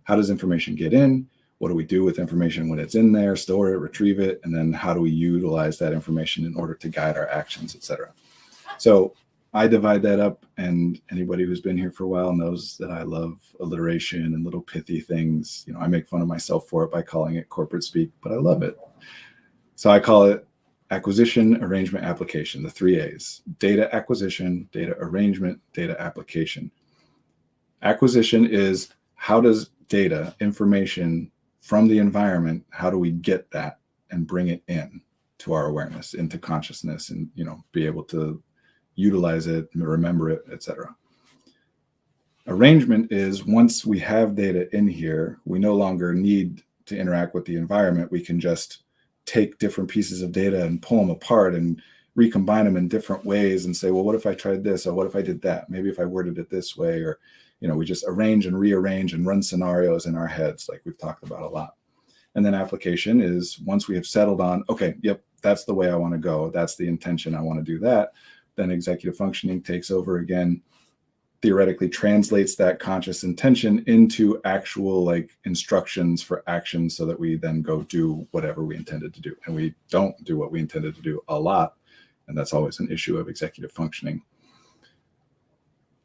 How does information get in? What do we do with information when it's in there? Store it, retrieve it, and then how do we utilize that information in order to guide our actions, etc. So I divide that up, and anybody who's been here for a while knows that I love alliteration and little pithy things. I make fun of myself for it by calling it corporate speak, but I love it. So I call it acquisition, arrangement, application, the 3 A's: data acquisition, data arrangement, data application. Acquisition is, how does data, information from the environment, how do we get that and bring it in to our awareness, into consciousness, and be able to utilize it, remember it, etc. Arrangement is, once we have data in here, we no longer need to interact with the environment. We can just take different pieces of data and pull them apart and recombine them in different ways and say, well, what if I tried this? Or what if I did that? Maybe if I worded it this way, or, we just arrange and rearrange and run scenarios in our heads, like we've talked about a lot. And then application is, once we have settled on, okay, yep, that's the way I want to go. That's the intention. I want to do that. Then executive functioning takes over again, theoretically translates that conscious intention into actual instructions for action, so that we then go do whatever we intended to do. And we don't do what we intended to do a lot. And that's always an issue of executive functioning.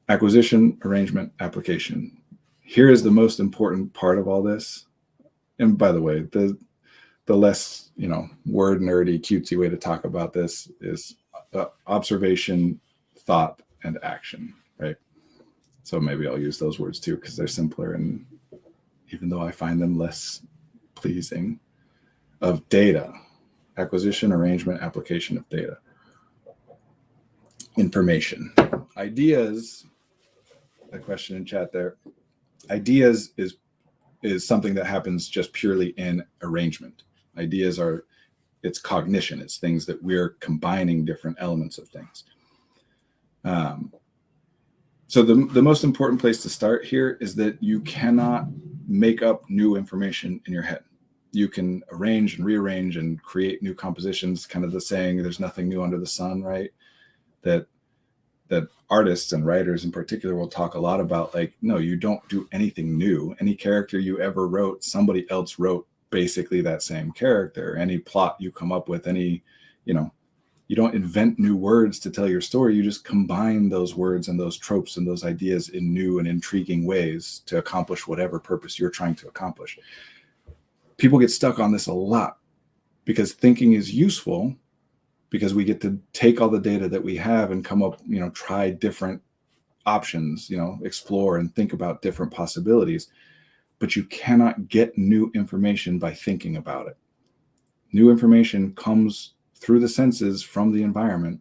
Acquisition, arrangement, application. Here is the most important part of all this. And by the way, the less, word nerdy, cutesy way to talk about this is observation, thought, and action, right? So maybe I'll use those words too, because they're simpler, and even though I find them less pleasing. Of data, acquisition, arrangement, application of data. Information. Ideas, a question in chat there. Ideas is something that happens just purely in arrangement. Ideas are, it's cognition. It's things that we're combining different elements of things. So the most important place to start here is that you cannot make up new information in your head. You can arrange and rearrange and create new compositions, kind of the saying, there's nothing new under the sun, right? That artists and writers in particular will talk a lot about, no, you don't do anything new. Any character you ever wrote, somebody else wrote basically that same character. Any plot you come up with, you don't invent new words to tell your story. You just combine those words and those tropes and those ideas in new and intriguing ways to accomplish whatever purpose you're trying to accomplish. People get stuck on this a lot because thinking is useful, because we get to take all the data that we have and come up, try different options, explore and think about different possibilities. But you cannot get new information by thinking about it. New information comes through the senses from the environment.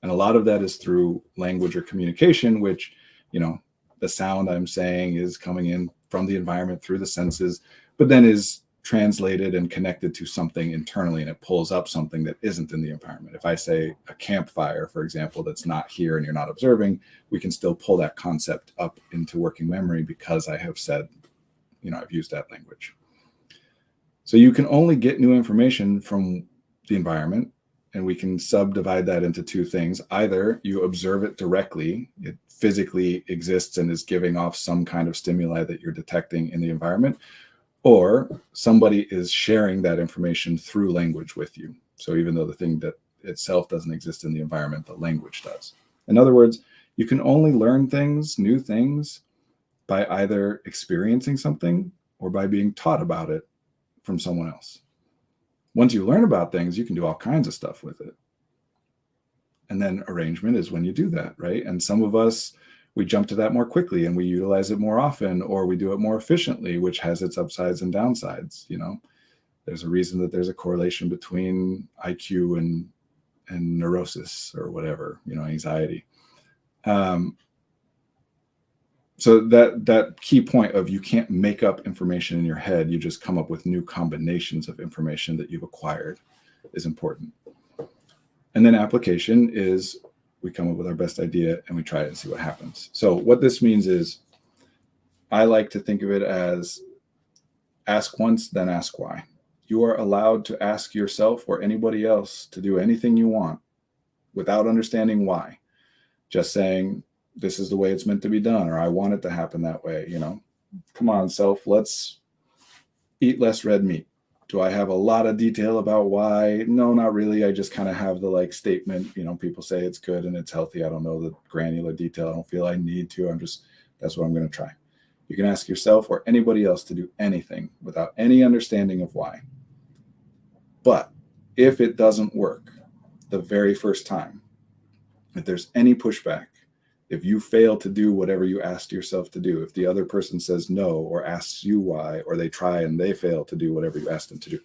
And a lot of that is through language or communication, which, the sound I'm saying is coming in from the environment through the senses, but then is translated and connected to something internally, and it pulls up something that isn't in the environment. If I say a campfire, for example, that's not here and you're not observing, we can still pull that concept up into working memory because I have said, I've used that language. So you can only get new information from the environment, and we can subdivide that into two things. Either you observe it directly, it physically exists and is giving off some kind of stimuli that you're detecting in the environment, or somebody is sharing that information through language with you. So even though the thing that itself doesn't exist in the environment, the language does. In other words, you can only learn things, new things, by either experiencing something or by being taught about it from someone else. Once you learn about things, you can do all kinds of stuff with it. And then arrangement is when you do that, right? And some of us, we jump to that more quickly and we utilize it more often, or we do it more efficiently, which has its upsides and downsides. There's a reason that there's a correlation between IQ and neurosis or whatever, anxiety. So that key point of, you can't make up information in your head, you just come up with new combinations of information that you've acquired, is important. And then application is, we come up with our best idea and we try it and see what happens. So what this means is, I like to think of it as ask once, then ask why. You are allowed to ask yourself or anybody else to do anything you want without understanding why. Just saying, this is the way it's meant to be done, or I want it to happen that way. Come on, self, let's eat less red meat. Do I have a lot of detail about why? No, not really. I just kind of have the like statement, people say it's good and it's healthy. I don't know the granular detail. I don't feel I need to. That's what I'm going to try. You can ask yourself or anybody else to do anything without any understanding of why. But if it doesn't work the very first time, if there's any pushback, if you fail to do whatever you asked yourself to do, if the other person says no or asks you why, or they try and they fail to do whatever you asked them to do,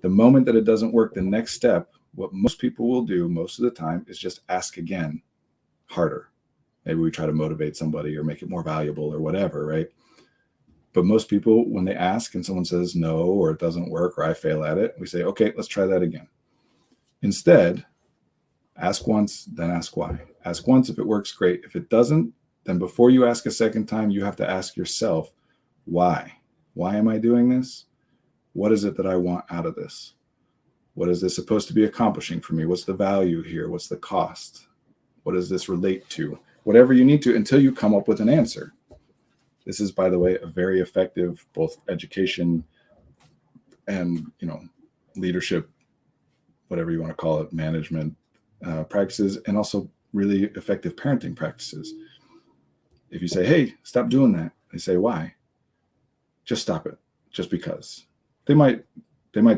the moment that it doesn't work, the next step, what most people will do most of the time is just ask again, harder. Maybe we try to motivate somebody or make it more valuable or whatever, right? But most people, when they ask and someone says no, or it doesn't work, or I fail at it, we say, okay, let's try that again. Instead, ask once, then ask why. Ask once if it works, great. If it doesn't, then before you ask a second time, you have to ask yourself, why? Why am I doing this? What is it that I want out of this? What is this supposed to be accomplishing for me? What's the value here? What's the cost? What does this relate to? Whatever you need to until you come up with an answer. This is, by the way, a very effective both education and, leadership, whatever you want to call it, management practices, and also really effective parenting practices. If you say, hey, stop doing that, they say, why? Just stop it, just because. They might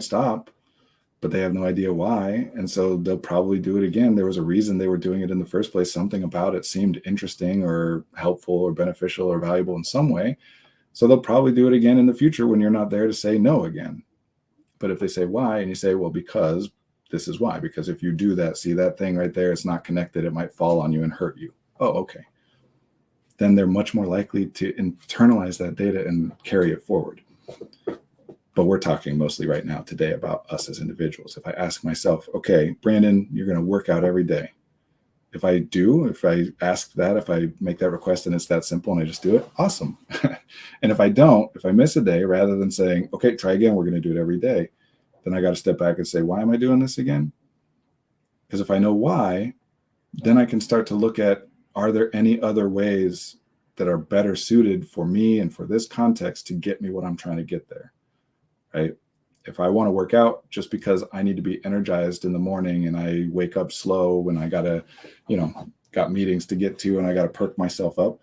stop, but they have no idea why. And so they'll probably do it again. There was a reason they were doing it in the first place. Something about it seemed interesting or helpful or beneficial or valuable in some way. So they'll probably do it again in the future when you're not there to say no again. But if they say why, and you say, well, because this is why, because if you do that, see that thing right there, it's not connected, it might fall on you and hurt you. Oh, okay. Then they're much more likely to internalize that data and carry it forward. But we're talking mostly right now today about us as individuals. If I ask myself, okay, Brandon, you're going to work out every day. If I ask that, if I make that request and it's that simple and I just do it, awesome. And if I don't, if I miss a day, rather than saying, okay, try again, we're going to do it every day, then I got to step back and say, why am I doing this again? Because if I know why, then I can start to look at, are there any other ways that are better suited for me and for this context to get me what I'm trying to get there, right? If I want to work out just because I need to be energized in the morning and I wake up slow and I got meetings to get to and I got to perk myself up,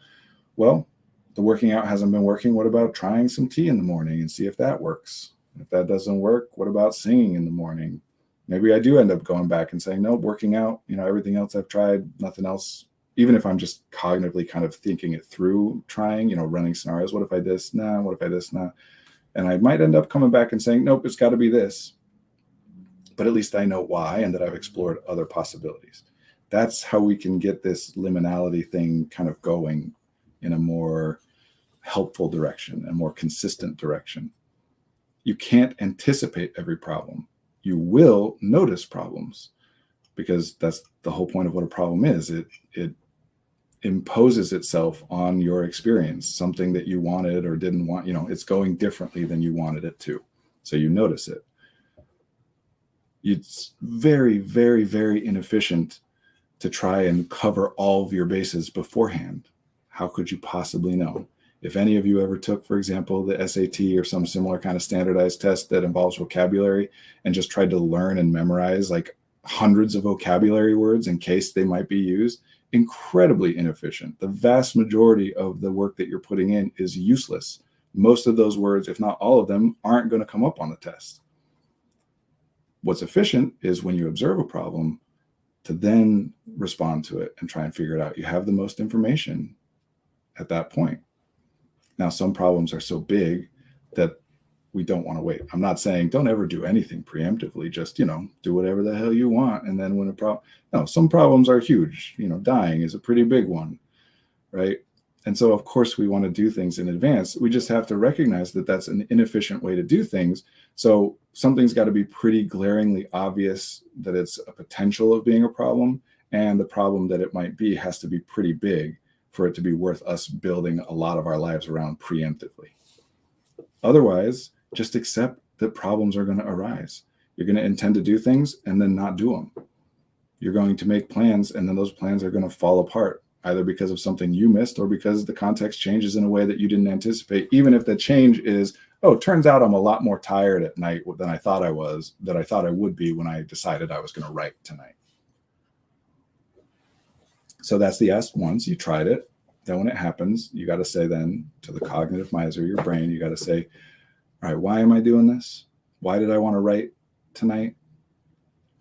well, the working out hasn't been working. What about trying some tea in the morning and see if that works? If that doesn't work, what about singing in the morning? Maybe I do end up going back and saying, no, working out, everything else I've tried, nothing else. Even if I'm just cognitively kind of thinking it through, trying, running scenarios. What if I this? Nah. What if I this? Nah. And I might end up coming back and saying, nope, it's got to be this. But at least I know why and that I've explored other possibilities. That's how we can get this liminality thing kind of going in a more helpful direction, a more consistent direction. You can't anticipate every problem. You will notice problems because that's the whole point of what a problem is. It imposes itself on your experience, something that you wanted or didn't want, it's going differently than you wanted it to. So you notice it. It's very, very, very inefficient to try and cover all of your bases beforehand. How could you possibly know? If any of you ever took, for example, the SAT or some similar kind of standardized test that involves vocabulary and just tried to learn and memorize like hundreds of vocabulary words in case they might be used, incredibly inefficient. The vast majority of the work that you're putting in is useless. Most of those words, if not all of them, aren't going to come up on the test. What's efficient is when you observe a problem to then respond to it and try and figure it out. You have the most information at that point. Now, some problems are so big that we don't want to wait. I'm not saying don't ever do anything preemptively, just, do whatever the hell you want. And then when no, some problems are huge. Dying is a pretty big one, right? And so, of course, we want to do things in advance. We just have to recognize that that's an inefficient way to do things. So something's got to be pretty glaringly obvious that it's a potential of being a problem. And the problem that it might be has to be pretty big for it to be worth us building a lot of our lives around preemptively. Otherwise, just accept that problems are going to arise. You're going to intend to do things and then not do them. You're going to make plans and then those plans are going to fall apart, either because of something you missed or because the context changes in a way that you didn't anticipate, even if the change is oh, it turns out I'm a lot more tired at night than I thought I was, that I thought I would be when I decided I was going to write tonight. So that's the ask once. You tried it. Then when it happens, you got to say then to the cognitive miser, your brain, you got to say, all right, why am I doing this? Why did I want to write tonight?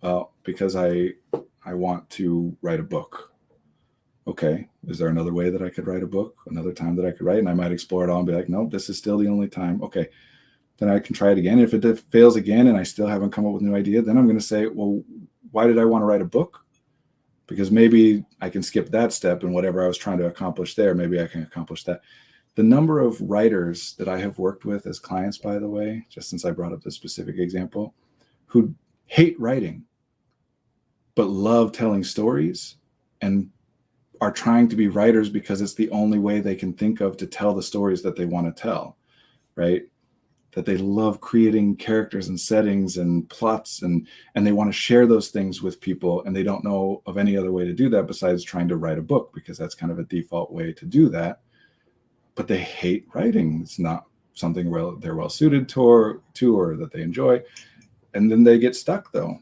Well, because I want to write a book. Okay, is there another way that I could write a book? Another time that I could write? And I might explore it all and be like, no, this is still the only time. Okay, then I can try it again. If it fails again and I still haven't come up with a new idea, then I'm going to say, well, why did I want to write a book? Because maybe I can skip that step, and whatever I was trying to accomplish there, maybe I can accomplish that. The number of writers that I have worked with as clients, by the way, just since I brought up this specific example, who hate writing, but love telling stories and are trying to be writers because it's the only way they can think of to tell the stories that they want to tell, right? That they love creating characters and settings and plots, and they want to share those things with people, and they don't know of any other way to do that besides trying to write a book, because that's kind of a default way to do that. But they hate writing. It's not something they're well suited to or that they enjoy. And then they get stuck, though,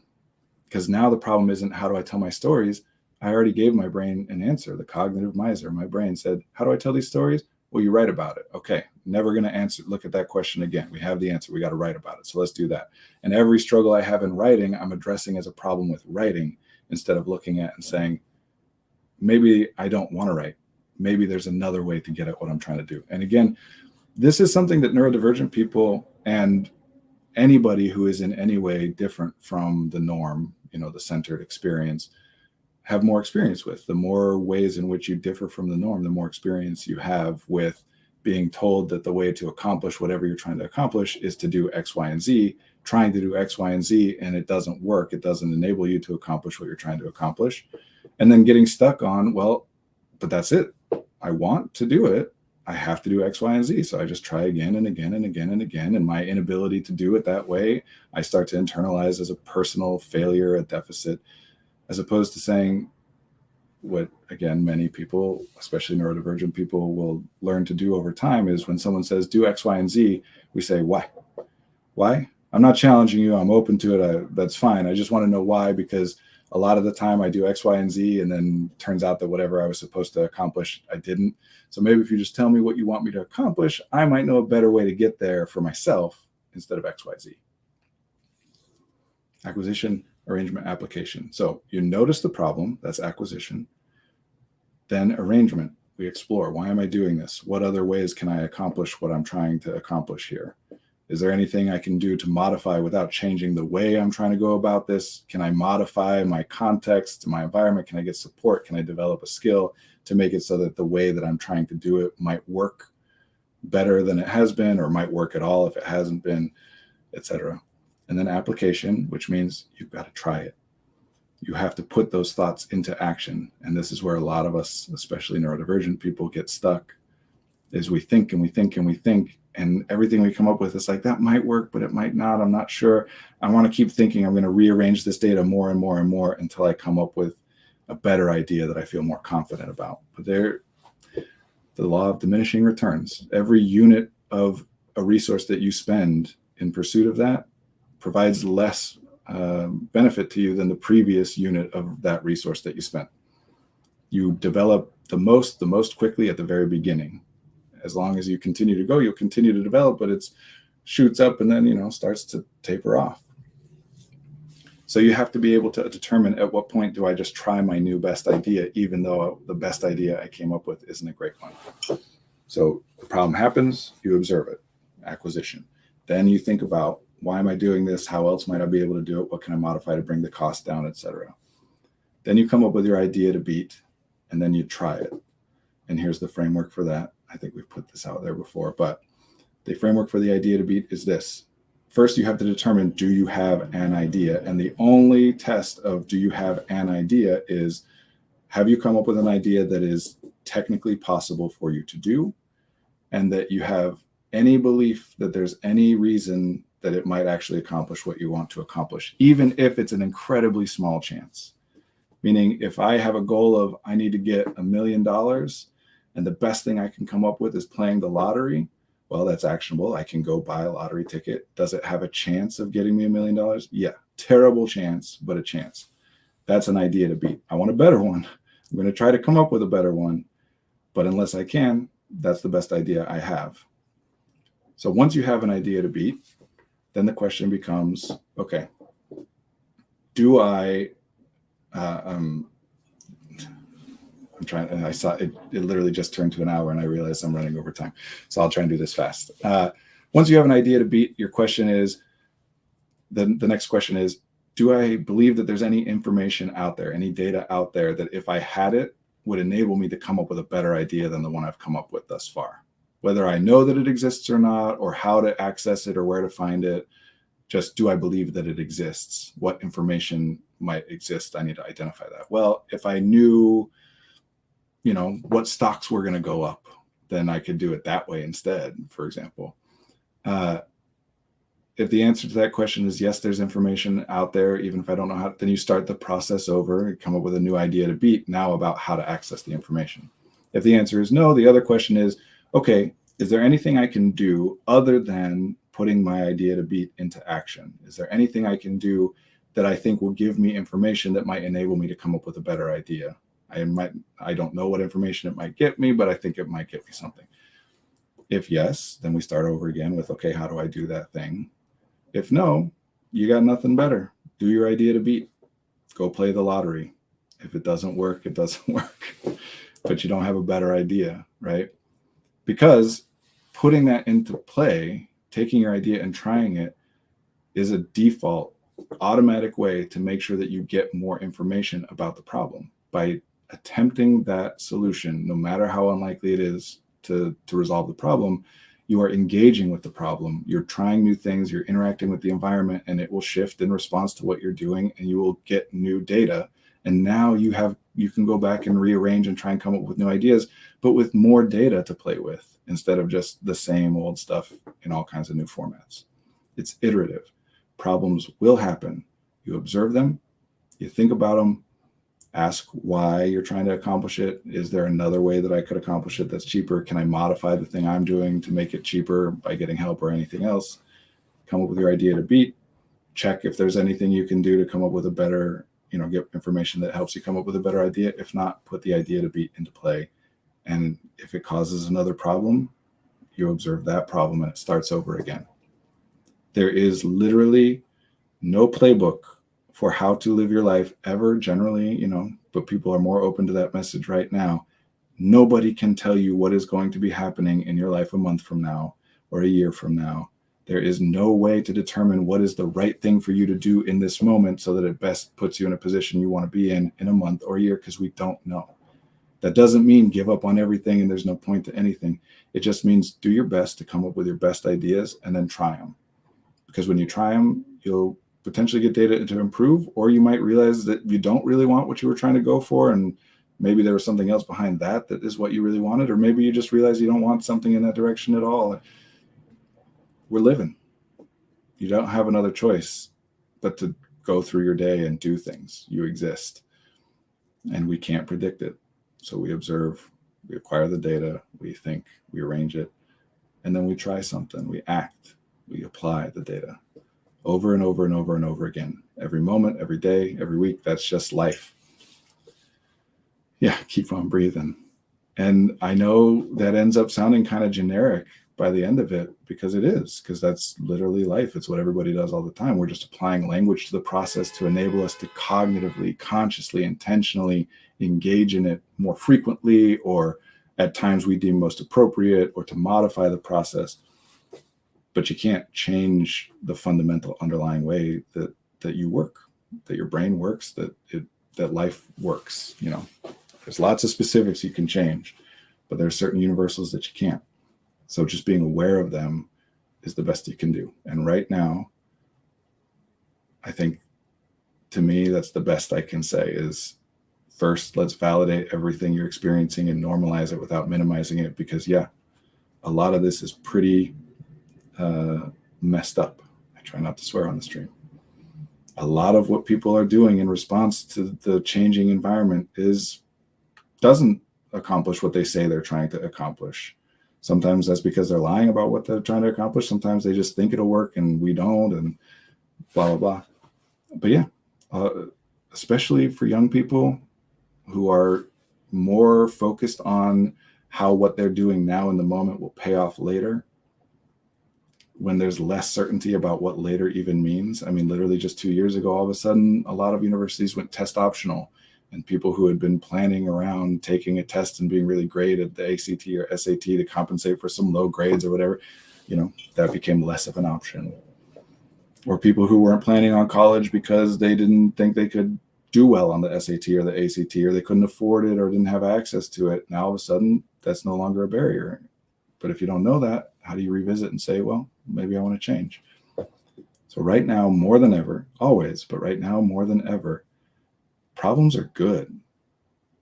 because now the problem isn't how do I tell my stories? I already gave my brain an answer. The cognitive miser, my brain said, how do I tell these stories? Well, you write about it. Okay, never going to look at that question again. We have the answer. We got to write about it. So let's do that. And every struggle I have in writing, I'm addressing as a problem with writing, instead of looking at and saying, maybe I don't want to write. Maybe there's another way to get at what I'm trying to do. And again, this is something that neurodivergent people and anybody who is in any way different from the norm, the centered experience, have more experience with. The more ways in which you differ from the norm, the more experience you have with being told that the way to accomplish whatever you're trying to accomplish is to do X, Y, and Z, trying to do X, Y, and Z, and it doesn't work. It doesn't enable you to accomplish what you're trying to accomplish. And then getting stuck on, well, but that's it. I want to do it. I have to do X, Y, and Z. So I just try again and again and again and again. And my inability to do it that way, I start to internalize as a personal failure, a deficit, as opposed to saying what, again, many people, especially neurodivergent people, will learn to do over time is when someone says, do X, Y, and Z, we say, why? Why? I'm not challenging you. I'm open to it. That's fine. I just want to know why, because a lot of the time I do X, Y, and Z, and then turns out that whatever I was supposed to accomplish, I didn't. So maybe if you just tell me what you want me to accomplish, I might know a better way to get there for myself instead of X, Y, Z. Acquisition, arrangement, application. So you notice the problem, that's acquisition. Then arrangement, we explore, why am I doing this? What other ways can I accomplish what I'm trying to accomplish here? Is there anything I can do to modify without changing the way I'm trying to go about this? Can I modify my context, my environment? Can I get support? Can I develop a skill to make it so that the way that I'm trying to do it might work better than it has been, or might work at all if it hasn't been, etc. And then application, which means you've got to try it. You have to put those thoughts into action. And this is where a lot of us, especially neurodivergent people, get stuck, is we think and we think and we think, and everything we come up with is like, that might work, but it might not. I'm not sure. I want to keep thinking. I'm going to rearrange this data more and more and more until I come up with a better idea that I feel more confident about. But the law of diminishing returns, every unit of a resource that you spend in pursuit of that provides less benefit to you than the previous unit of that resource that you spent. You develop the most quickly at the very beginning. As long as you continue to go, you'll continue to develop, but it shoots up and then, starts to taper off. So you have to be able to determine at what point do I just try my new best idea, even though the best idea I came up with isn't a great one. So the problem happens, you observe it, acquisition. Then you think about, why am I doing this? How else might I be able to do it? What can I modify to bring the cost down, etc. Then you come up with your idea to beat, and then you try it. And here's the framework for that. I think we've put this out there before, but the framework for the idea to beat is this. First, you have to determine, do you have an idea? And the only test of do you have an idea is, have you come up with an idea that is technically possible for you to do, and that you have any belief that there's any reason that it might actually accomplish what you want to accomplish, even if it's an incredibly small chance. Meaning, if I have a goal of, I need to get $1 million, and the best thing I can come up with is playing the lottery, Well, that's actionable. I can go buy a lottery ticket. Does it have a chance of getting me $1 million? Yeah, terrible chance, but a chance. That's an idea to beat. I want a better one. I'm going to try to come up with a better one, but unless I can, that's the best idea I have. So once you have an idea to beat, then the question becomes, okay, do I, I'm trying, and I saw it literally just turned to an hour and I realized I'm running over time. So I'll try and do this fast. Once you have an idea to beat, your question is, the next question is, do I believe that there's any information out there, any data out there that if I had it would enable me to come up with a better idea than the one I've come up with thus far? Whether I know that it exists or not, or how to access it or where to find it, just do I believe that it exists? What information might exist? I need to identify that. Well, if I knew, what stocks were going to go up, then I could do it that way instead, for example. If the answer to that question is yes, there's information out there, even if I don't know how, then you start the process over and come up with a new idea to beat now about how to access the information. If the answer is no, the other question is, okay, is there anything I can do other than putting my idea to beat into action? Is there anything I can do that I think will give me information that might enable me to come up with a better idea? I don't know what information it might get me, but I think it might get me something. If yes, then we start over again with, okay, how do I do that thing? If no, you got nothing better. Do your idea to beat. Go play the lottery. If it doesn't work, it doesn't work. But you don't have a better idea, right? Because putting that into play, taking your idea and trying it, is a default, automatic way to make sure that you get more information about the problem. By attempting that solution, no matter how unlikely it is to resolve the problem, you are engaging with the problem. You're trying new things, you're interacting with the environment, and it will shift in response to what you're doing, and you will get new data. And now you can go back and rearrange and try and come up with new ideas, but with more data to play with instead of just the same old stuff in all kinds of new formats. It's iterative. Problems will happen. You observe them, you think about them, ask why you're trying to accomplish it. Is there another way that I could accomplish it that's cheaper? Can I modify the thing I'm doing to make it cheaper by getting help or anything else? Come up with your idea to beat. Check if there's anything you can do to come up with a better, get information that helps you come up with a better idea. If not, put the idea to beat into play. And if it causes another problem, you observe that problem and it starts over again. There is literally no playbook for how to live your life ever, generally, but people are more open to that message right now. Nobody can tell you what is going to be happening in your life a month from now or a year from now. There is no way to determine what is the right thing for you to do in this moment so that it best puts you in a position you want to be in a month or a year, because we don't know. That doesn't mean give up on everything and there's no point to anything. It just means do your best to come up with your best ideas and then try them. Because when you try them, you'll potentially get data to improve, or you might realize that you don't really want what you were trying to go for, and maybe there was something else behind that is what you really wanted, or maybe you just realize you don't want something in that direction at all. We're living. You don't have another choice but to go through your day and do things. You exist, and we can't predict it. So we observe, we acquire the data, we think, we arrange it, and then we try something, we act, we apply the data. Over and over and over and over again. Every moment, every day, every week. That's just life. Yeah, keep on breathing. And I know that ends up sounding kind of generic by the end of it, because it is, because that's literally life. It's what everybody does all the time. We're just applying language to the process to enable us to cognitively, consciously, intentionally engage in it more frequently, or at times we deem most appropriate, or to modify the process. But you can't change the fundamental underlying way that you work, that your brain works, that life works. There's lots of specifics you can change, but there are certain universals that you can't. So just being aware of them is the best you can do. And right now, I think, to me, that's the best I can say is, first, let's validate everything you're experiencing and normalize it without minimizing it, because a lot of this is pretty messed up. I try not to swear on the stream. A lot of what people are doing in response to the changing environment doesn't accomplish what they say they're trying to accomplish. Sometimes that's because they're lying about what they're trying to accomplish. Sometimes they just think it'll work and we don't, and blah, blah, blah. But yeah, especially for young people who are more focused on how what they're doing now in the moment will pay off later, when there's less certainty about what later even means. I mean, literally just 2 years ago, all of a sudden, a lot of universities went test optional, and people who had been planning around taking a test and being really great at the ACT or SAT to compensate for some low grades or whatever, that became less of an option. Or people who weren't planning on college because they didn't think they could do well on the SAT or the ACT, or they couldn't afford it or didn't have access to it. Now, all of a sudden, that's no longer a barrier. But if you don't know that, how do you revisit and say, well, maybe I want to change? So right now, more than ever, always, but right now, more than ever, problems are good.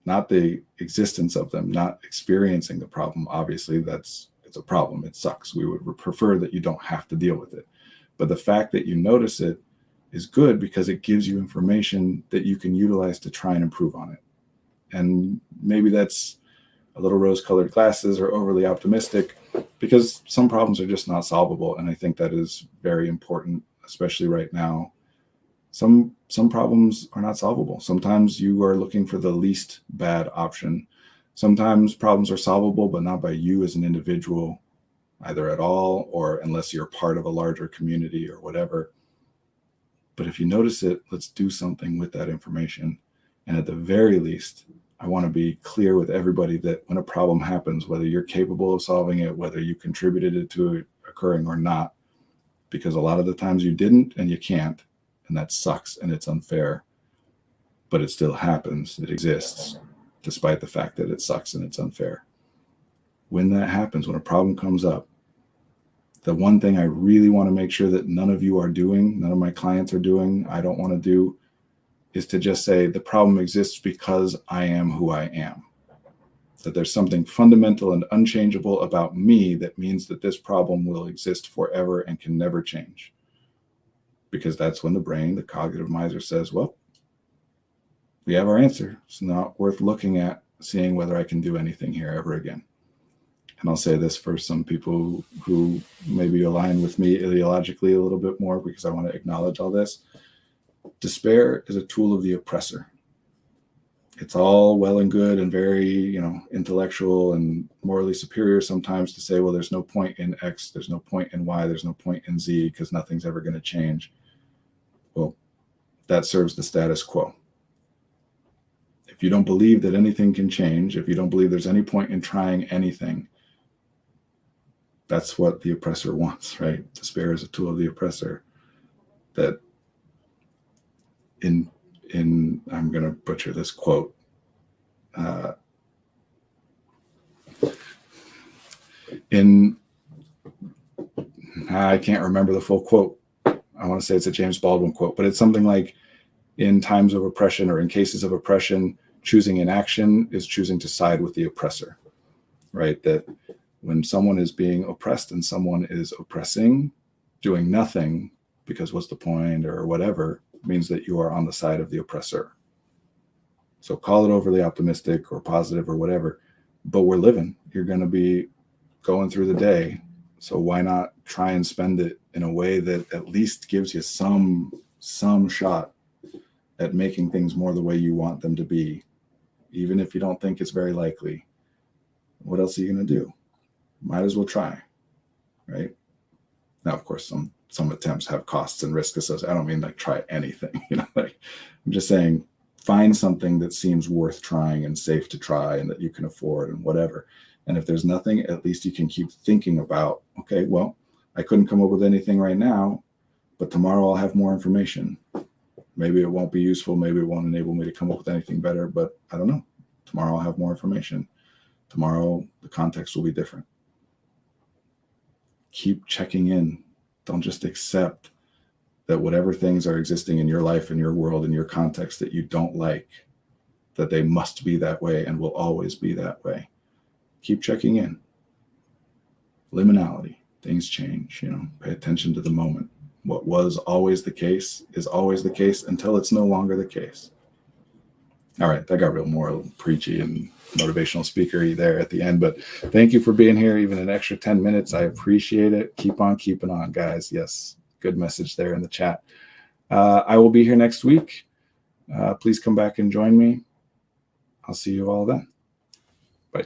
Not the existence of them, not experiencing the problem. Obviously, it's a problem. It sucks. We would prefer that you don't have to deal with it. But the fact that you notice it is good, because it gives you information that you can utilize to try and improve on it. And maybe that's a little rose-colored glasses or overly optimistic, because some problems are just not solvable. And I think that is very important, especially right now. Some problems are not solvable. Sometimes you are looking for the least bad option. Sometimes problems are solvable, but not by you as an individual, either at all, or unless you're part of a larger community or whatever. But if you notice it, let's do something with that information. And at the very least, I want to be clear with everybody that when a problem happens, whether you're capable of solving it, whether you contributed it to it occurring or not, because a lot of the times you didn't and you can't, and that sucks and it's unfair, but it still happens. It exists, despite the fact that it sucks and it's unfair. When that happens, when a problem comes up, the one thing I really want to make sure that none of you are doing, none of my clients are doing, I don't want to do, is to just say the problem exists because I am who I am. That there's something fundamental and unchangeable about me that means that this problem will exist forever and can never change. Because that's when the brain, the cognitive miser, says, well, we have our answer. It's not worth looking at, seeing whether I can do anything here ever again. And I'll say this for some people who maybe align with me ideologically a little bit more, because I want to acknowledge all this. Despair is a tool of the oppressor. It's all well and good and very, intellectual and morally superior sometimes to say, well, there's no point in X, there's no point in Y, there's no point in Z, because nothing's ever going to change. Well, that serves the status quo. If you don't believe that anything can change, if you don't believe there's any point in trying anything, that's what the oppressor wants, right? Despair is a tool of the oppressor. That in I'm going to butcher this quote. I can't remember the full quote. I want to say it's a James Baldwin quote, but it's something like, in times of oppression or in cases of oppression, choosing inaction is choosing to side with the oppressor, right? That when someone is being oppressed and someone is oppressing, doing nothing because what's the point or whatever, means that you are on the side of the oppressor. So call it overly optimistic or positive or whatever, but we're living. You're going to be going through the day. So why not try and spend it in a way that at least gives you some shot at making things more the way you want them to be, even if you don't think it's very likely. What else are you going to do? Might as well try, right? Now, of course, some attempts have costs and risks associated. I don't mean like try anything, I'm just saying find something that seems worth trying and safe to try and that you can afford and whatever. And if there's nothing, at least you can keep thinking about, okay, well, I couldn't come up with anything right now, but tomorrow I'll have more information. Maybe it won't be useful. Maybe it won't enable me to come up with anything better, but I don't know. Tomorrow I'll have more information. Tomorrow the context will be different. Keep checking in. Don't just accept that whatever things are existing in your life, in your world, in your context that you don't like, that they must be that way and will always be that way. Keep checking in. Liminality. Things change, pay attention to the moment. What was always the case is always the case until it's no longer the case. All right, that got real moral, preachy, and motivational speakery there at the end. But thank you for being here, even an extra 10 minutes. I appreciate it. Keep on keeping on, guys. Yes, good message there in the chat. I will be here next week. Please come back and join me. I'll see you all then. Bye.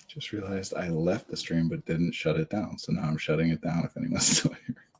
Just realized I left the stream but didn't shut it down. So now I'm shutting it down if anyone's still here.